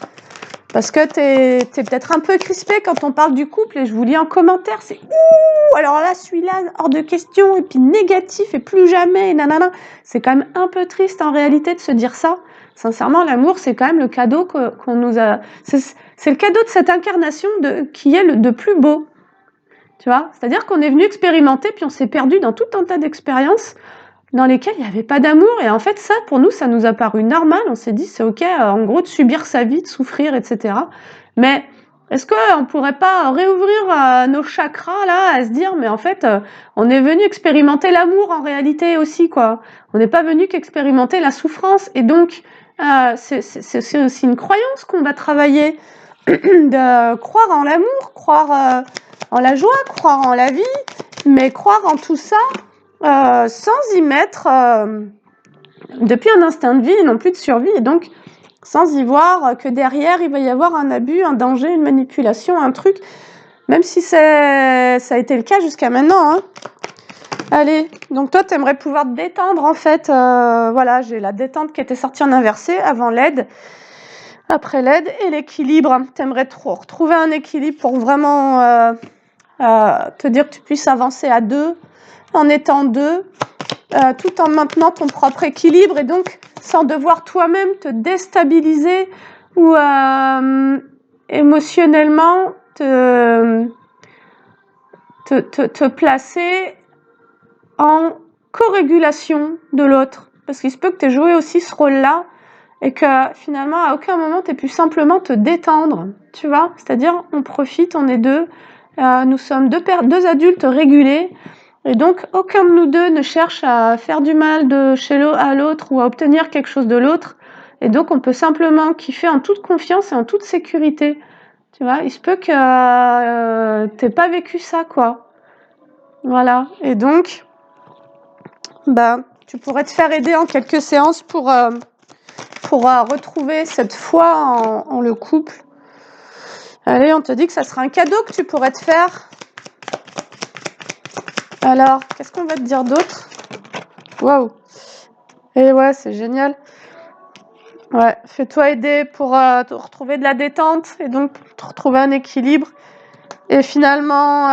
Parce que t'es peut-être un peu crispé quand on parle du couple, et je vous lis en commentaire, c'est « Ouh, alors là, celui-là, hors de question, et puis négatif, et plus jamais, et nanana ». C'est quand même un peu triste en réalité de se dire ça. Sincèrement, l'amour, c'est quand même le cadeau qu'on nous a... C'est le cadeau de cette incarnation qui est de plus beau. Tu vois, c'est-à-dire qu'on est venu expérimenter, puis on s'est perdu dans tout un tas d'expériences dans lesquelles il n'y avait pas d'amour. Et en fait, ça, pour nous, ça nous a paru normal. On s'est dit, c'est OK, en gros, de subir sa vie, de souffrir, etc. Mais est-ce qu'on ne pourrait pas réouvrir nos chakras, là, à se dire, mais en fait, on est venu expérimenter l'amour en réalité aussi, quoi. On n'est pas venu qu'expérimenter la souffrance. Et donc, c'est aussi une croyance qu'on va travailler, de croire en l'amour, croire en la joie, croire en la vie, mais croire en tout ça sans y mettre depuis un instinct de vie et non plus de survie, et donc sans y voir que derrière il va y avoir un abus, un danger, une manipulation, un truc, même si ça a été le cas jusqu'à maintenant, hein. Allez, donc toi tu aimerais pouvoir te détendre en fait, voilà, j'ai la détente qui était sortie en inversé, avant l'aide, après l'aide, et l'équilibre. Tu aimerais retrouver un équilibre pour vraiment te dire que tu puisses avancer à deux, en étant deux, tout en maintenant ton propre équilibre, et donc sans devoir toi-même te déstabiliser ou émotionnellement te placer en co-régulation de l'autre. Parce qu'il se peut que tu aies joué aussi ce rôle-là et que finalement à aucun moment tu aies pu simplement te détendre, tu vois, c'est-à-dire on profite, on est deux, nous sommes deux adultes régulés, et donc aucun de nous deux ne cherche à faire du mal à l'autre ou à obtenir quelque chose de l'autre, et donc on peut simplement kiffer en toute confiance et en toute sécurité, tu vois. Il se peut que t'aies pas vécu ça, quoi, voilà, et donc tu pourrais te faire aider en quelques séances pour retrouver cette foi en le couple. Allez, on te dit que ça sera un cadeau que tu pourrais te faire. Alors, qu'est-ce qu'on va te dire d'autre? Waouh! Et ouais, c'est génial. Ouais, fais-toi aider pour te retrouver de la détente et donc te retrouver un équilibre. Et finalement,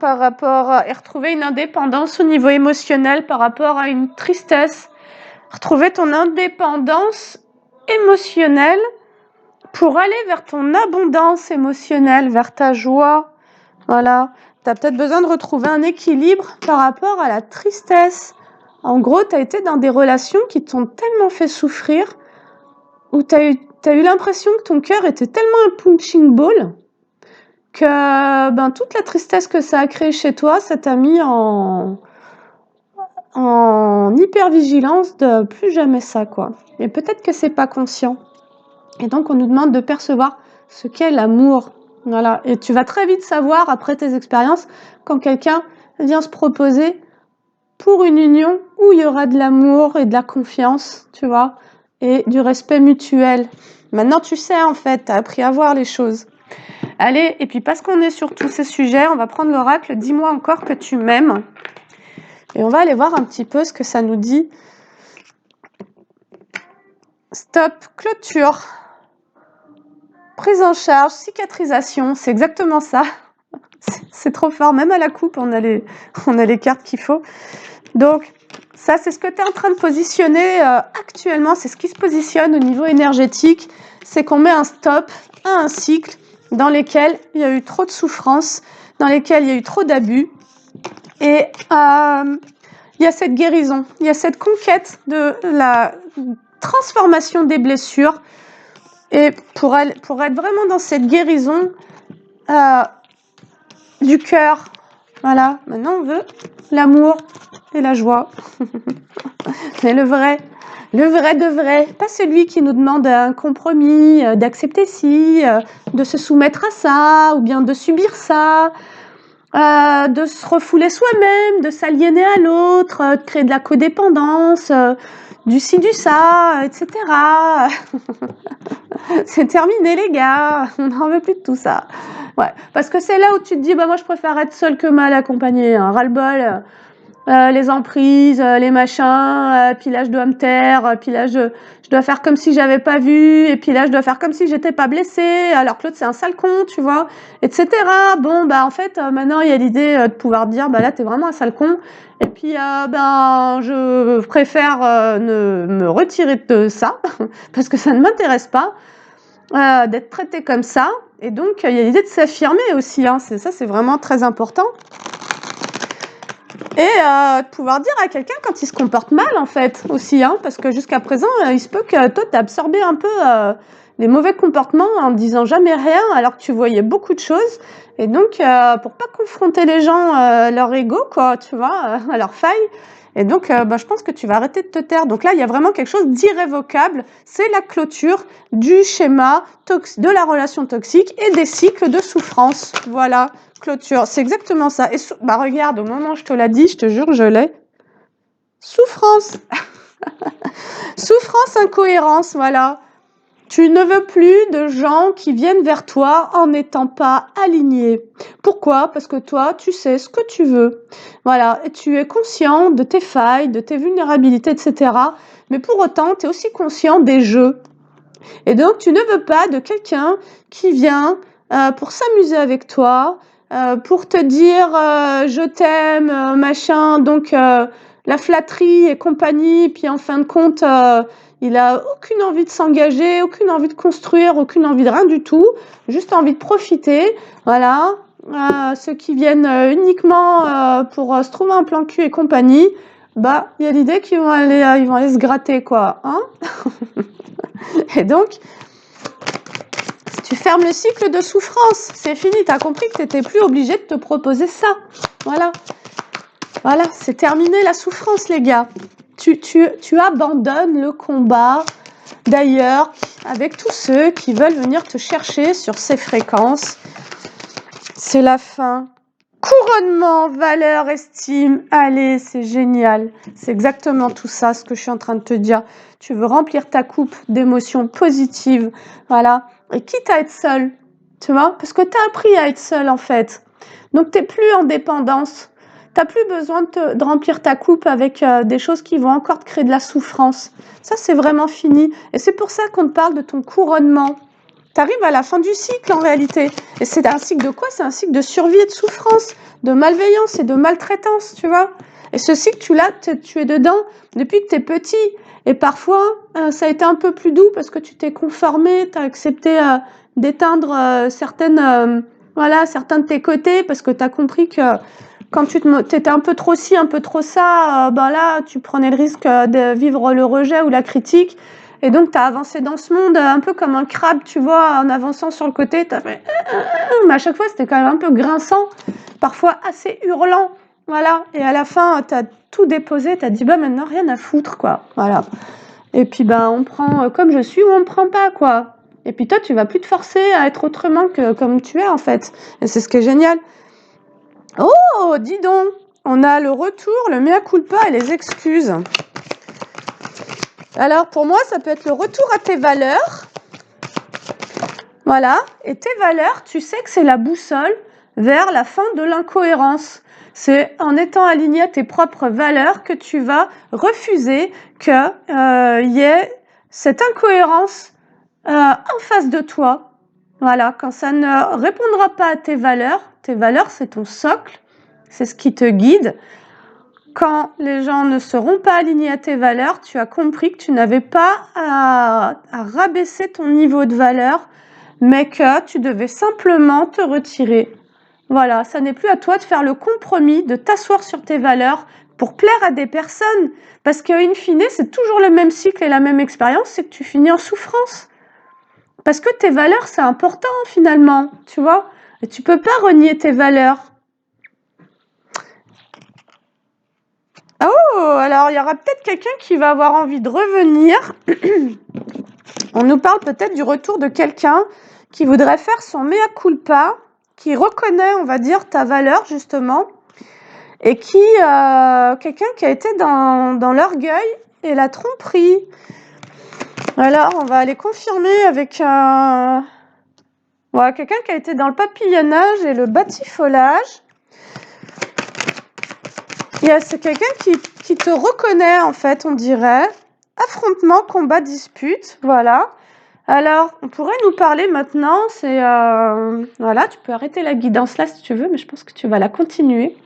par rapport et retrouver une indépendance au niveau émotionnel par rapport à une tristesse. Retrouver ton indépendance émotionnelle pour aller vers ton abondance émotionnelle, vers ta joie. Voilà. Tu as peut-être besoin de retrouver un équilibre par rapport à la tristesse. En gros, tu as été dans des relations qui t'ont tellement fait souffrir, où tu as eu l'impression que ton cœur était tellement un punching ball, que toute la tristesse que ça a créé chez toi, ça t'a mis en hypervigilance de plus jamais ça, quoi. Et peut-être que c'est pas conscient. Et donc, on nous demande de percevoir ce qu'est l'amour. Voilà. Et tu vas très vite savoir, après tes expériences, quand quelqu'un vient se proposer pour une union où il y aura de l'amour et de la confiance, tu vois, et du respect mutuel. Maintenant, tu sais, en fait, tu as appris à voir les choses. Allez, et puis parce qu'on est sur tous ces sujets, on va prendre l'oracle « Dis-moi encore que tu m'aimes ». Et on va aller voir un petit peu ce que ça nous dit. Stop, clôture, prise en charge, cicatrisation, c'est exactement ça. C'est trop fort, même à la coupe, on a les cartes qu'il faut. Donc, ça, c'est ce que tu es en train de positionner actuellement, c'est ce qui se positionne au niveau énergétique, c'est qu'on met un stop à un cycle dans lequel il y a eu trop de souffrance, dans lequel il y a eu trop d'abus, et il y a cette guérison, il y a cette conquête de la transformation des blessures, et pour être vraiment dans cette guérison du cœur, voilà, maintenant on veut l'amour et la joie, mais le vrai de vrai, pas celui qui nous demande un compromis, d'accepter ci, de se soumettre à ça, ou bien de subir ça, de se refouler soi-même, de s'aliéner à l'autre, de créer de la codépendance, du ci, du ça, etc. C'est terminé les gars, on n'en veut plus de tout ça. Ouais, parce que c'est là où tu te dis, bah moi je préfère être seule que mal accompagnée, hein. Ras-le-bol, les emprises, les machins, puis là je dois me taire, puis là je dois faire comme si j'avais pas vu, et puis là je dois faire comme si j'étais pas blessée, alors que l'autre c'est un sale con, tu vois, etc. Bon, bah en fait, maintenant il y a l'idée de pouvoir dire, bah là t'es vraiment un sale con, et puis ben je préfère ne me retirer de ça, parce que ça ne m'intéresse pas, d'être traitée comme ça, et donc il y a l'idée de s'affirmer aussi, hein, c'est vraiment très important. Et de pouvoir dire à quelqu'un quand il se comporte mal, en fait, aussi, hein, parce que jusqu'à présent, il se peut que toi, tu as absorbé un peu les mauvais comportements en ne disant jamais rien, alors que tu voyais beaucoup de choses. Et donc, pour pas confronter les gens à leur ego, quoi, tu vois, à leurs failles, et donc, bah, je pense que tu vas arrêter de te taire. Donc là, il y a vraiment quelque chose d'irrévocable. C'est la clôture du schéma de la relation toxique et des cycles de souffrance. Voilà. Clôture, c'est exactement ça. Et bah regarde, au moment où je te l'ai dit, je te jure, je l'ai. Souffrance. Souffrance, incohérence, voilà. Tu ne veux plus de gens qui viennent vers toi en n'étant pas alignés. Pourquoi? Parce que toi, tu sais ce que tu veux. Voilà, et tu es conscient de tes failles, de tes vulnérabilités, etc. Mais pour autant, tu es aussi conscient des jeux. Et donc, tu ne veux pas de quelqu'un qui vient pour s'amuser avec toi, pour te dire je t'aime, machin, donc la flatterie et compagnie, puis en fin de compte, il a aucune envie de s'engager, aucune envie de construire, aucune envie de rien du tout, juste envie de profiter, voilà. Ceux qui viennent uniquement pour se trouver un plan cul et compagnie, bah, il y a l'idée qu'ils vont aller se gratter, quoi, hein. Et donc, tu fermes le cycle de souffrance. C'est fini, tu as compris que tu n'étais plus obligé de te proposer ça. Voilà. Voilà, c'est terminé la souffrance, les gars. Tu abandonnes le combat, d'ailleurs, avec tous ceux qui veulent venir te chercher sur ces fréquences. C'est la fin. Couronnement, valeur, estime, allez, c'est génial. C'est exactement tout ça, ce que je suis en train de te dire. Tu veux remplir ta coupe d'émotions positives, voilà. Et quitte à être seule, tu vois, parce que tu as appris à être seule, en fait. Donc, tu n'es plus en dépendance. Tu n'as plus besoin de remplir ta coupe avec des choses qui vont encore te créer de la souffrance. Ça, c'est vraiment fini. Et c'est pour ça qu'on te parle de ton couronnement. Tu arrives à la fin du cycle en réalité. Et c'est un cycle de quoi? C'est un cycle de survie et de souffrance, de malveillance et de maltraitance, tu vois. Et ce cycle, tu es dedans depuis que tu es petit. Et parfois, ça a été un peu plus doux parce que tu t'es conformé, tu as accepté d'éteindre certains de tes côtés parce que tu as compris que quand tu étais un peu trop ci, un peu trop ça, ben là, tu prenais le risque de vivre le rejet ou la critique. Et donc, tu as avancé dans ce monde un peu comme un crabe, tu vois, en avançant sur le côté, tu as fait... Mais à chaque fois, c'était quand même un peu grinçant, parfois assez hurlant, voilà. Et à la fin, tu as tout déposé, tu as dit, bah maintenant, rien à foutre, quoi, voilà. Et puis, ben, on prend comme je suis ou on me prend pas, quoi. Et puis toi, tu vas plus te forcer à être autrement que comme tu es, en fait. Et c'est ce qui est génial. Oh, dis donc, on a le retour, le mea culpa et les excuses. Alors, pour moi, ça peut être le retour à tes valeurs. Voilà. Et tes valeurs, tu sais que c'est la boussole vers la fin de l'incohérence. C'est en étant aligné à tes propres valeurs que tu vas refuser qu'il y ait cette incohérence en face de toi. Voilà. Quand ça ne répondra pas à tes valeurs, c'est ton socle, c'est ce qui te guide. Quand les gens ne seront pas alignés à tes valeurs, tu as compris que tu n'avais pas à rabaisser ton niveau de valeur, mais que tu devais simplement te retirer. Voilà, ça n'est plus à toi de faire le compromis, de t'asseoir sur tes valeurs pour plaire à des personnes. Parce qu'in fine, c'est toujours le même cycle et la même expérience, c'est que tu finis en souffrance. Parce que tes valeurs, c'est important finalement, tu vois. Et tu peux pas renier tes valeurs. Oh, alors il y aura peut-être quelqu'un qui va avoir envie de revenir. On nous parle peut-être du retour de quelqu'un qui voudrait faire son mea culpa qui reconnaît, on va dire, ta valeur, justement, et qui, quelqu'un qui a été dans l'orgueil et la tromperie. Alors, on va aller confirmer avec ouais, quelqu'un qui a été dans le papillonnage et le batifolage. C'est quelqu'un qui te reconnaît, en fait, on dirait. Affrontement, combat, dispute, voilà. Alors, on pourrait nous parler maintenant, c'est... voilà, tu peux arrêter la guidance là si tu veux, mais je pense que tu vas la continuer.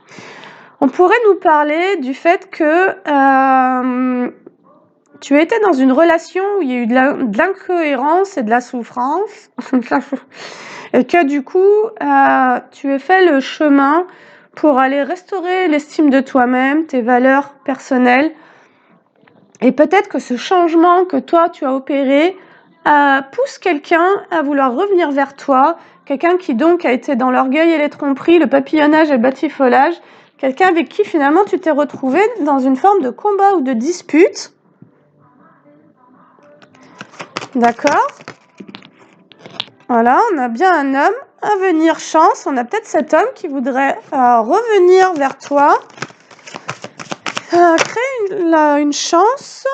On pourrait nous parler du fait que tu étais dans une relation où il y a eu de l'incohérence et de la souffrance, et que du coup, tu as fait le chemin pour aller restaurer l'estime de toi-même, tes valeurs personnelles, et peut-être que ce changement que toi, tu as opéré pousse quelqu'un à vouloir revenir vers toi, quelqu'un qui donc a été dans l'orgueil et les tromperies, le papillonnage et le batifolage, quelqu'un avec qui finalement tu t'es retrouvé dans une forme de combat ou de dispute. D'accord ? Voilà, on a bien un homme, avenir, chance, on a peut-être cet homme qui voudrait revenir vers toi, créer une chance,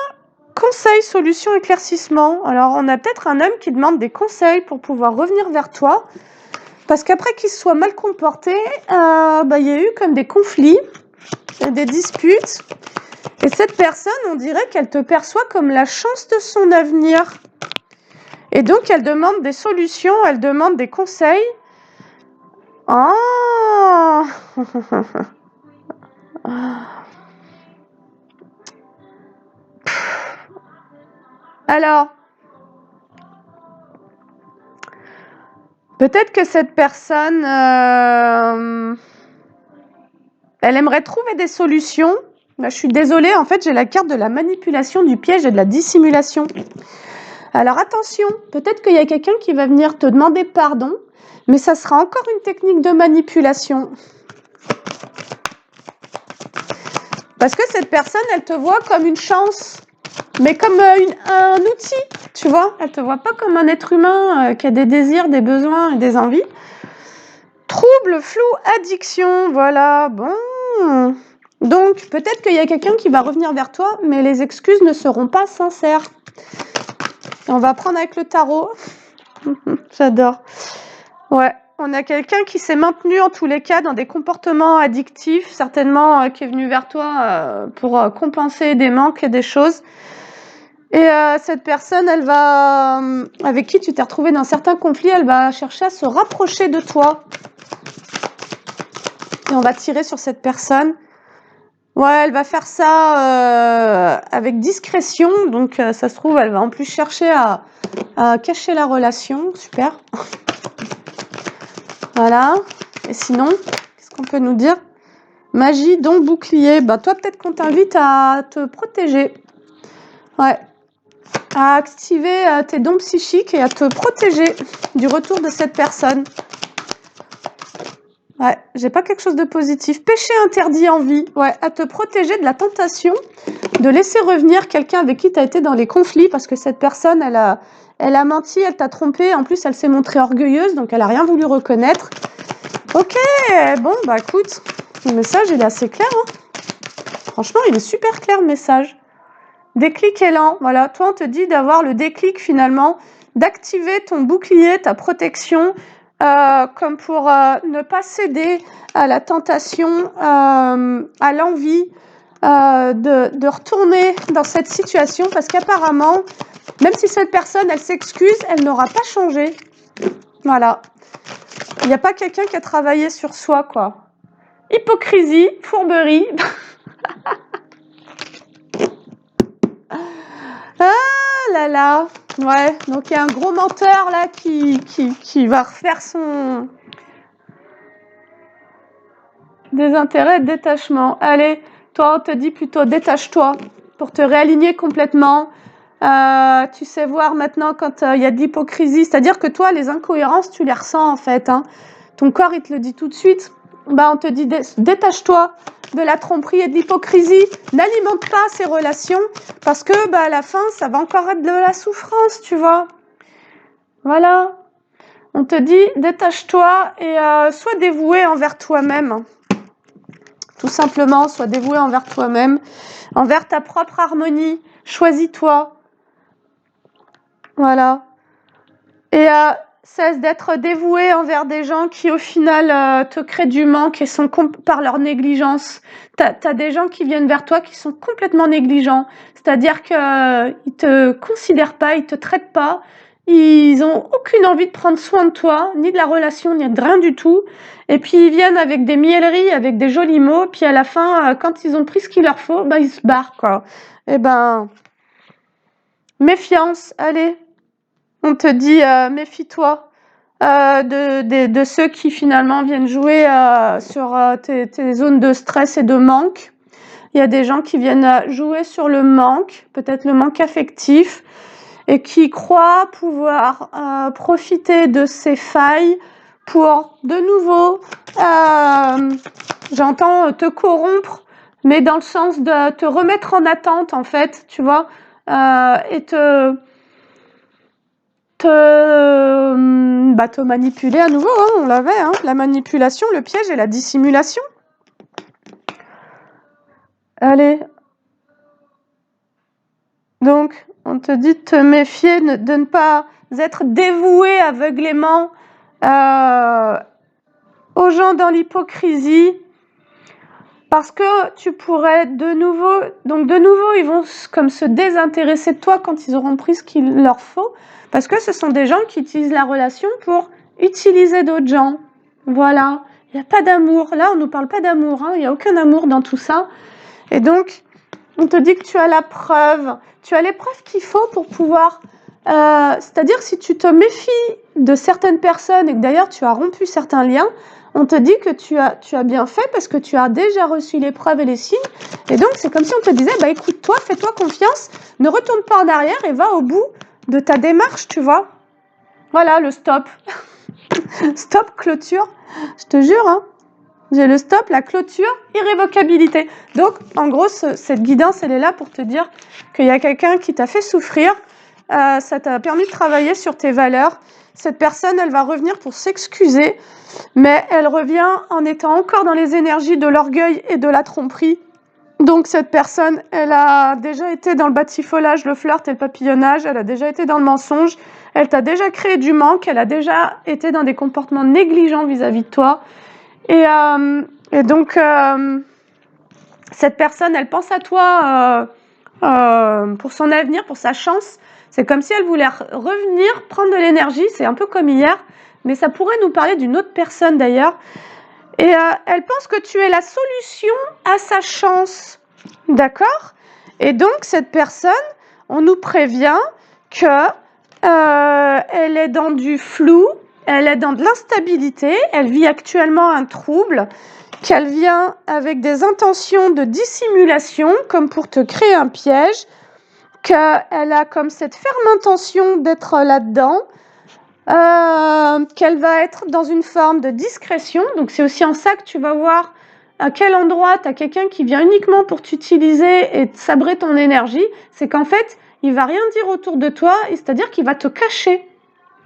conseil, solution, éclaircissement. Alors, on a peut-être un homme qui demande des conseils pour pouvoir revenir vers toi, parce qu'après qu'il se soit mal comporté, il y a eu comme des conflits, des disputes, et cette personne, on dirait qu'elle te perçoit comme la chance de son avenir. Et donc, elle demande des solutions, elle demande des conseils. Oh Alors, peut-être que cette personne, elle aimerait trouver des solutions. Je suis désolée, en fait, j'ai la carte de la manipulation, du piège et de la dissimulation. Alors attention, peut-être qu'il y a quelqu'un qui va venir te demander pardon, mais ça sera encore une technique de manipulation. Parce que cette personne, elle te voit comme une chance, mais comme un outil, tu vois. Elle te voit pas comme un être humain qui a des désirs, des besoins et des envies. Trouble, flou, addiction, voilà, bon. Donc, peut-être qu'il y a quelqu'un qui va revenir vers toi, mais les excuses ne seront pas sincères. On va prendre avec le tarot. J'adore. Ouais, on a quelqu'un qui s'est maintenu en tous les cas dans des comportements addictifs, certainement qui est venu vers toi pour compenser des manques et des choses. Et cette personne, elle va, avec qui tu t'es retrouvé dans certains conflits, elle va chercher à se rapprocher de toi. Et on va tirer sur cette personne. Ouais, elle va faire ça avec discrétion, donc ça se trouve, elle va en plus chercher à cacher la relation. Super. Voilà. Et sinon, qu'est-ce qu'on peut nous dire ? Magie, don, bouclier. Toi, peut-être qu'on t'invite à te protéger. Ouais. À activer tes dons psychiques et à te protéger du retour de cette personne. Ouais, j'ai pas quelque chose de positif. Péché interdit en vie. Ouais, à te protéger de la tentation de laisser revenir quelqu'un avec qui tu as été dans les conflits, parce que cette personne, elle a menti, elle t'a trompé. En plus, elle s'est montrée orgueilleuse, donc elle a rien voulu reconnaître. Ok, bon, écoute, le message, il est assez clair. Hein. Franchement, il est super clair, le message. Déclic élan. Voilà, toi, on te dit d'avoir le déclic, finalement, d'activer ton bouclier, ta protection, comme pour ne pas céder à la tentation, à l'envie de retourner dans cette situation, parce qu'apparemment, même si cette personne, elle s'excuse, elle n'aura pas changé. Voilà. Il n'y a pas quelqu'un qui a travaillé sur soi, quoi. Hypocrisie, fourberie. Ah là là. Ouais, donc il y a un gros menteur là qui va refaire son désintérêt, détachement. Allez, toi, on te dit plutôt détache-toi pour te réaligner complètement. Tu sais voir maintenant quand il y a de l'hypocrisie, c'est-à-dire que toi, les incohérences, tu les ressens en fait. Hein. Ton corps, il te le dit tout de suite. On te dit détache-toi de la tromperie et de l'hypocrisie. N'alimente pas ces relations parce que à la fin, ça va encore être de la souffrance, tu vois. Voilà. On te dit, détache-toi et sois dévoué envers toi-même. Tout simplement, sois dévoué envers toi-même, envers ta propre harmonie. Choisis-toi. Voilà. Et cesse d'être dévoué envers des gens qui, au final, te créent du manque et sont par leur négligence. T'as des gens qui viennent vers toi qui sont complètement négligents. C'est-à-dire qu'ils te considèrent pas, ils te traitent pas. Ils ont aucune envie de prendre soin de toi, ni de la relation, ni de rien du tout. Et puis ils viennent avec des mieleries, avec des jolis mots. Puis à la fin, quand ils ont pris ce qu'il leur faut, bah ils se barrent, quoi. Eh ben, méfiance, allez. On te dit, méfie-toi de ceux qui finalement viennent jouer sur tes zones de stress et de manque. Il y a des gens qui viennent jouer sur le manque, peut-être le manque affectif, et qui croient pouvoir profiter de ces failles pour de nouveau, j'entends te corrompre, mais dans le sens de te remettre en attente en fait, tu vois, et te manipuler à nouveau, hein, on l'avait, hein, la manipulation, le piège et la dissimulation. Allez. Donc, on te dit de te méfier, de ne pas être dévoué aveuglément aux gens dans l'hypocrisie, parce que tu pourrais de nouveau, ils vont comme se désintéresser de toi quand ils auront pris ce qu'il leur faut, parce que ce sont des gens qui utilisent la relation pour utiliser d'autres gens. Voilà, il n'y a pas d'amour. Là, on ne nous parle pas d'amour, hein. Il n'y a aucun amour dans tout ça. Et donc, on te dit que tu as la preuve, tu as les preuves qu'il faut pour pouvoir... c'est-à-dire, si tu te méfies de certaines personnes et que d'ailleurs tu as rompu certains liens, on te dit que tu as bien fait parce que tu as déjà reçu les preuves et les signes. Et donc, c'est comme si on te disait, bah écoute-toi, fais-toi confiance, ne retourne pas en arrière et va au bout de ta démarche, tu vois. Voilà, le stop. Stop, clôture. Je te jure, hein. J'ai le stop, la clôture, irrévocabilité. Donc, en gros, cette guidance, elle est là pour te dire qu'il y a quelqu'un qui t'a fait souffrir, ça t'a permis de travailler sur tes valeurs. Cette personne, elle va revenir pour s'excuser, mais elle revient en étant encore dans les énergies de l'orgueil et de la tromperie. Donc, cette personne, elle a déjà été dans le batifolage, le flirt et le papillonnage, elle a déjà été dans le mensonge, elle t'a déjà créé du manque, elle a déjà été dans des comportements négligents vis-à-vis de toi. Et donc, cette personne, elle pense à toi pour son avenir, pour sa chance. C'est comme si elle voulait revenir, prendre de l'énergie. C'est un peu comme hier, mais ça pourrait nous parler d'une autre personne d'ailleurs. Et elle pense que tu es la solution à sa chance. D'accord ? Et donc, cette personne, on nous prévient que elle est dans du flou, elle est dans de l'instabilité, elle vit actuellement un trouble, qu'elle vient avec des intentions de dissimulation, comme pour te créer un piège, qu'elle a comme cette ferme intention d'être là-dedans, qu'elle va être dans une forme de discrétion. Donc c'est aussi en ça que tu vas voir à quel endroit tu as quelqu'un qui vient uniquement pour t'utiliser et sabrer ton énergie. C'est qu'en fait, il va rien dire autour de toi, c'est-à-dire qu'il va te cacher.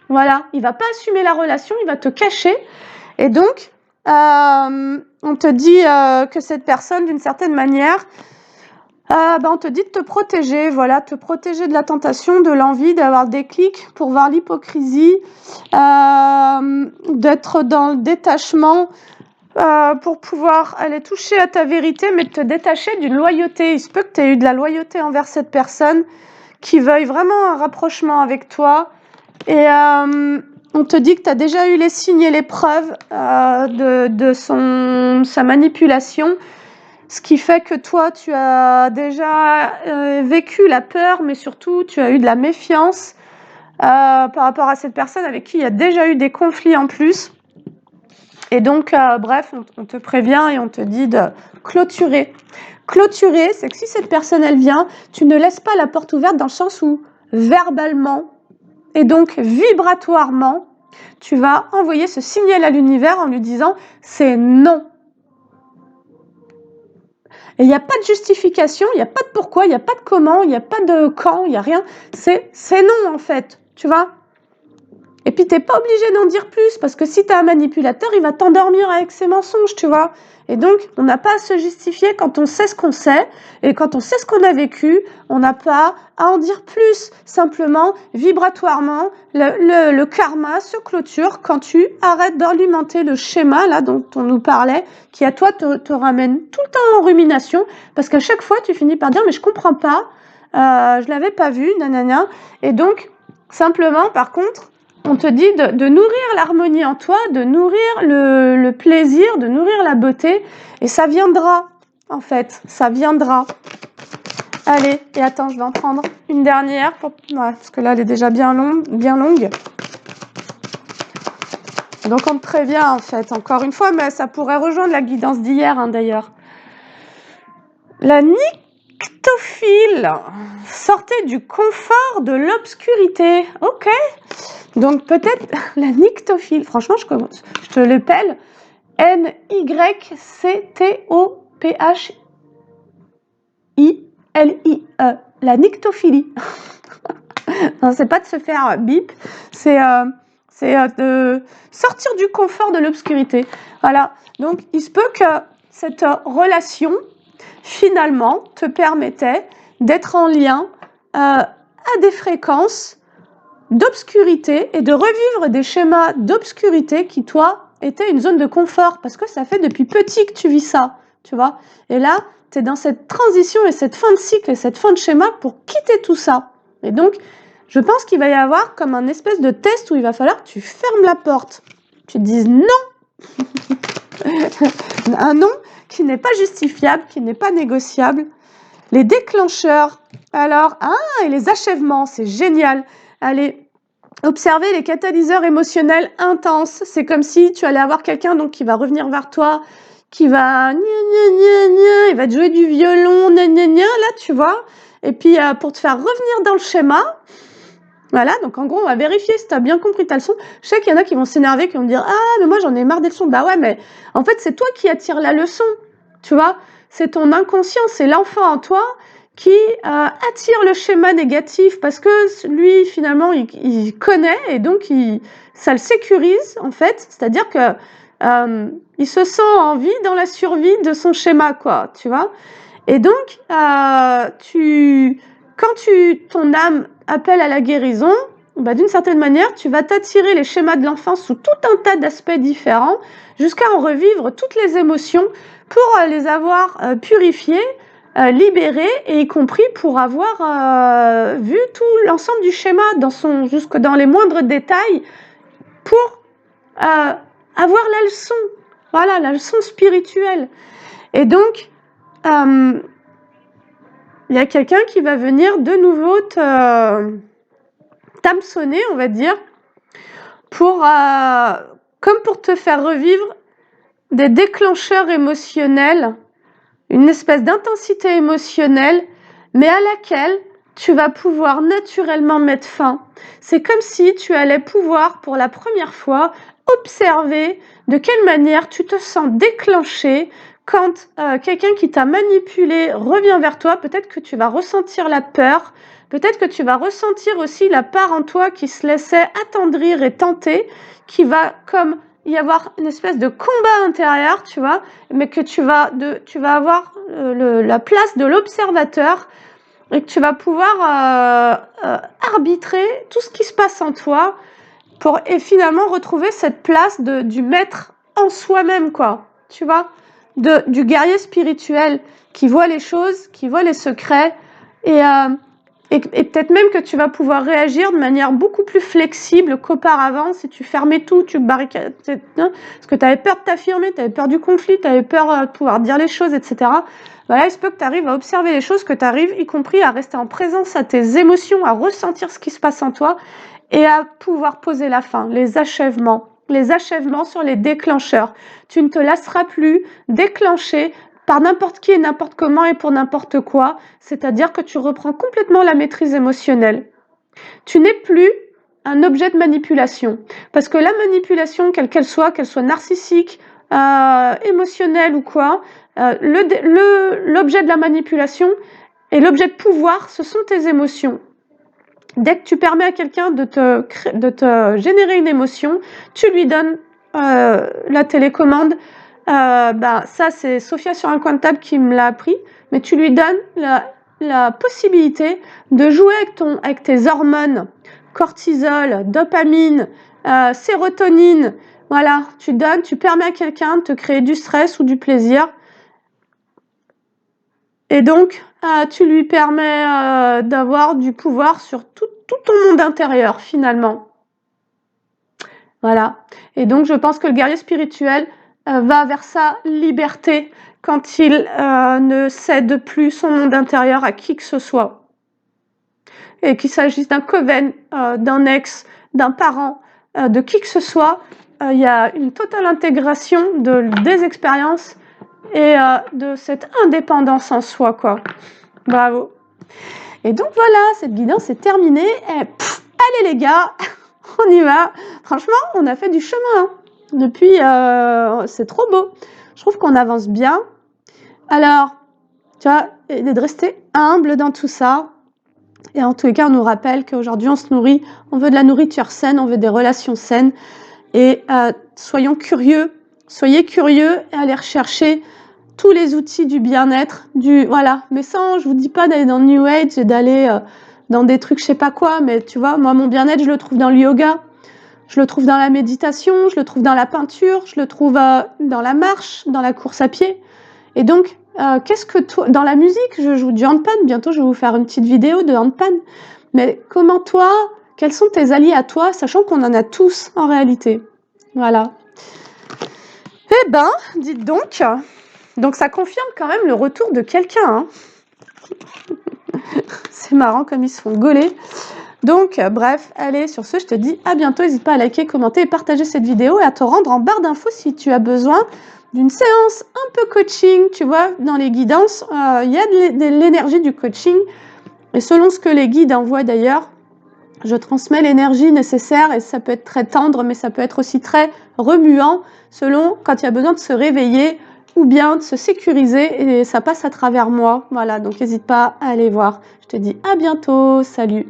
Voilà, il va pas assumer la relation, il va te cacher. Et donc, on te dit que cette personne, d'une certaine manière, on te dit de te protéger, voilà, te protéger de la tentation, de l'envie, d'avoir le déclic pour voir l'hypocrisie, d'être dans le détachement pour pouvoir aller toucher à ta vérité, mais de te détacher d'une loyauté. Il se peut que tu aies eu de la loyauté envers cette personne qui veuille vraiment un rapprochement avec toi. Et on te dit que tu as déjà eu les signes et les preuves de sa manipulation, ce qui fait que toi, tu as déjà vécu la peur, mais surtout, tu as eu de la méfiance par rapport à cette personne avec qui il y a déjà eu des conflits en plus. Et donc, bref, on te prévient et on te dit de clôturer. Clôturer, c'est que si cette personne, elle vient, tu ne laisses pas la porte ouverte dans le sens où, verbalement, et donc vibratoirement, tu vas envoyer ce signal à l'univers en lui disant « c'est non ». Et il n'y a pas de justification, il n'y a pas de pourquoi, il n'y a pas de comment, il n'y a pas de quand, il n'y a rien. C'est non en fait, tu vois. Et puis, t'es pas obligé d'en dire plus, parce que si tu as un manipulateur, il va t'endormir avec ses mensonges, tu vois. Et donc, on n'a pas à se justifier quand on sait ce qu'on sait, et quand on sait ce qu'on a vécu, on n'a pas à en dire plus. Simplement, vibratoirement, le karma se clôture quand tu arrêtes d'alimenter le schéma, là, dont on nous parlait, qui à toi te ramène tout le temps en rumination, parce qu'à chaque fois, tu finis par dire, mais je comprends pas, je l'avais pas vu, nanana. Et donc, simplement, par contre, on te dit de nourrir l'harmonie en toi, de nourrir le plaisir, de nourrir la beauté, et ça viendra, en fait, ça viendra. Allez, et attends, je vais en prendre une dernière, parce que là, elle est déjà bien longue. Donc, on me prévient, en fait, encore une fois, mais ça pourrait rejoindre la guidance d'hier, hein, d'ailleurs. La nyctophile, sortez du confort de l'obscurité. Ok. Donc peut-être la nyctophile, franchement je te l'appelle Nyctophilie, la nyctophilie. Non, c'est pas de se faire bip, c'est de sortir du confort de l'obscurité. Voilà, donc il se peut que cette relation finalement te permettait d'être en lien à des fréquences d'obscurité et de revivre des schémas d'obscurité qui, toi, étaient une zone de confort, parce que ça fait depuis petit que tu vis ça, tu vois. Et là, tu es dans cette transition et cette fin de cycle et cette fin de schéma pour quitter tout ça. Et donc, je pense qu'il va y avoir comme un espèce de test où il va falloir que tu fermes la porte. Tu te dises non. Un non qui n'est pas justifiable, qui n'est pas négociable. Les déclencheurs, alors, et les achèvements, c'est génial. Allez, observer les catalyseurs émotionnels intenses. C'est comme si tu allais avoir quelqu'un donc qui va revenir vers toi, qui va il va te jouer du violon, là, tu vois. Et puis, pour te faire revenir dans le schéma, voilà, donc en gros, on va vérifier si tu as bien compris ta leçon. Je sais qu'il y en a qui vont s'énerver, qui vont me dire « Ah, mais moi, j'en ai marre des leçons. » Bah ouais, mais en fait, c'est toi qui attires la leçon, tu vois. C'est ton inconscient, c'est l'enfant en toi qui attire le schéma négatif parce que lui, finalement, il connaît et donc ça le sécurise, en fait. C'est-à-dire que il se sent en vie dans la survie de son schéma, quoi, tu vois. Et donc, quand ton âme appelle à la guérison, bah, d'une certaine manière, tu vas t'attirer les schémas de l'enfance sous tout un tas d'aspects différents, jusqu'à en revivre toutes les émotions pour les avoir purifiées, libérées, et y compris pour avoir vu tout l'ensemble du schéma jusque dans les moindres détails, pour avoir la leçon, voilà, la leçon spirituelle. Et donc, il y a quelqu'un qui va venir de nouveau t'hameçonner, on va dire, comme pour te faire revivre des déclencheurs émotionnels, une espèce d'intensité émotionnelle, mais à laquelle tu vas pouvoir naturellement mettre fin. C'est comme si tu allais pouvoir, pour la première fois, observer de quelle manière tu te sens déclenché quand quelqu'un qui t'a manipulé revient vers toi. Peut-être que tu vas ressentir la peur, peut-être que tu vas ressentir aussi la part en toi qui se laissait attendrir et tenter, qui va comme y avoir une espèce de combat intérieur, tu vois, mais que tu vas avoir la place de l'observateur et que tu vas pouvoir arbitrer tout ce qui se passe en toi et finalement retrouver cette place du maître en soi-même, quoi, tu vois, du guerrier spirituel qui voit les choses, qui voit les secrets, et peut-être même que tu vas pouvoir réagir de manière beaucoup plus flexible qu'auparavant si tu fermais tout, tu barricades, parce que tu avais peur de t'affirmer, tu avais peur du conflit, tu avais peur de pouvoir dire les choses, etc. Voilà, il se peut que tu arrives à observer les choses, que tu arrives y compris à rester en présence à tes émotions, à ressentir ce qui se passe en toi et à pouvoir poser la fin, les achèvements sur les déclencheurs. Tu ne te laisseras plus déclencher par n'importe qui et n'importe comment et pour n'importe quoi, c'est-à-dire que tu reprends complètement la maîtrise émotionnelle. Tu n'es plus un objet de manipulation, parce que la manipulation, quelle soit narcissique, émotionnelle ou quoi, l'objet de la manipulation et l'objet de pouvoir, ce sont tes émotions. Dès que tu permets à quelqu'un de te générer une émotion, tu lui donnes la télécommande. Ça, c'est Sophia sur un coin de table qui me l'a appris, mais tu lui donnes la possibilité de jouer avec tes hormones, cortisol, dopamine, sérotonine. Voilà, tu permets à quelqu'un de te créer du stress ou du plaisir. Et donc, tu lui permets d'avoir du pouvoir sur tout ton monde intérieur, finalement. Voilà. Et donc, je pense que le guerrier spirituel va vers sa liberté quand il ne cède plus son monde intérieur à qui que ce soit. Et qu'il s'agisse d'un coven, d'un ex, d'un parent, de qui que ce soit, il y a une totale intégration des expériences et de cette indépendance en soi, quoi. Bravo. Et donc voilà, cette guidance est terminée. Et allez les gars, on y va. Franchement, on a fait du chemin. Depuis, c'est trop beau. Je trouve qu'on avance bien. Alors, tu vois, de rester humble dans tout ça. Et en tous les cas, on nous rappelle qu'aujourd'hui, on se nourrit. On veut de la nourriture saine, on veut des relations saines. Et soyons curieux. Soyez curieux et allez rechercher tous les outils du bien-être, voilà. Mais sans, je vous dis pas d'aller dans le New Age et d'aller dans des trucs je sais pas quoi, mais tu vois, moi mon bien-être je le trouve dans le yoga, je le trouve dans la méditation, je le trouve dans la peinture, je le trouve dans la marche, dans la course à pied. Et donc, qu'est-ce que toi, dans la musique, je joue du handpan, bientôt je vais vous faire une petite vidéo de handpan. Mais comment toi, quels sont tes alliés à toi, sachant qu'on en a tous en réalité. Voilà. Eh ben, dites donc. Donc ça confirme quand même le retour de quelqu'un. Hein. C'est marrant comme ils se font gauler. Donc bref, allez, sur ce, je te dis à bientôt. N'hésite pas à liker, commenter et partager cette vidéo et à te rendre en barre d'infos si tu as besoin d'une séance un peu coaching. Tu vois, dans les guidances, il y a de l'énergie du coaching. Et selon ce que les guides envoient d'ailleurs, je transmets l'énergie nécessaire et ça peut être très tendre, mais ça peut être aussi très remuant selon quand il y a besoin de se réveiller ou bien de se sécuriser et ça passe à travers moi. Voilà, donc n'hésite pas à aller voir. Je te dis à bientôt, salut!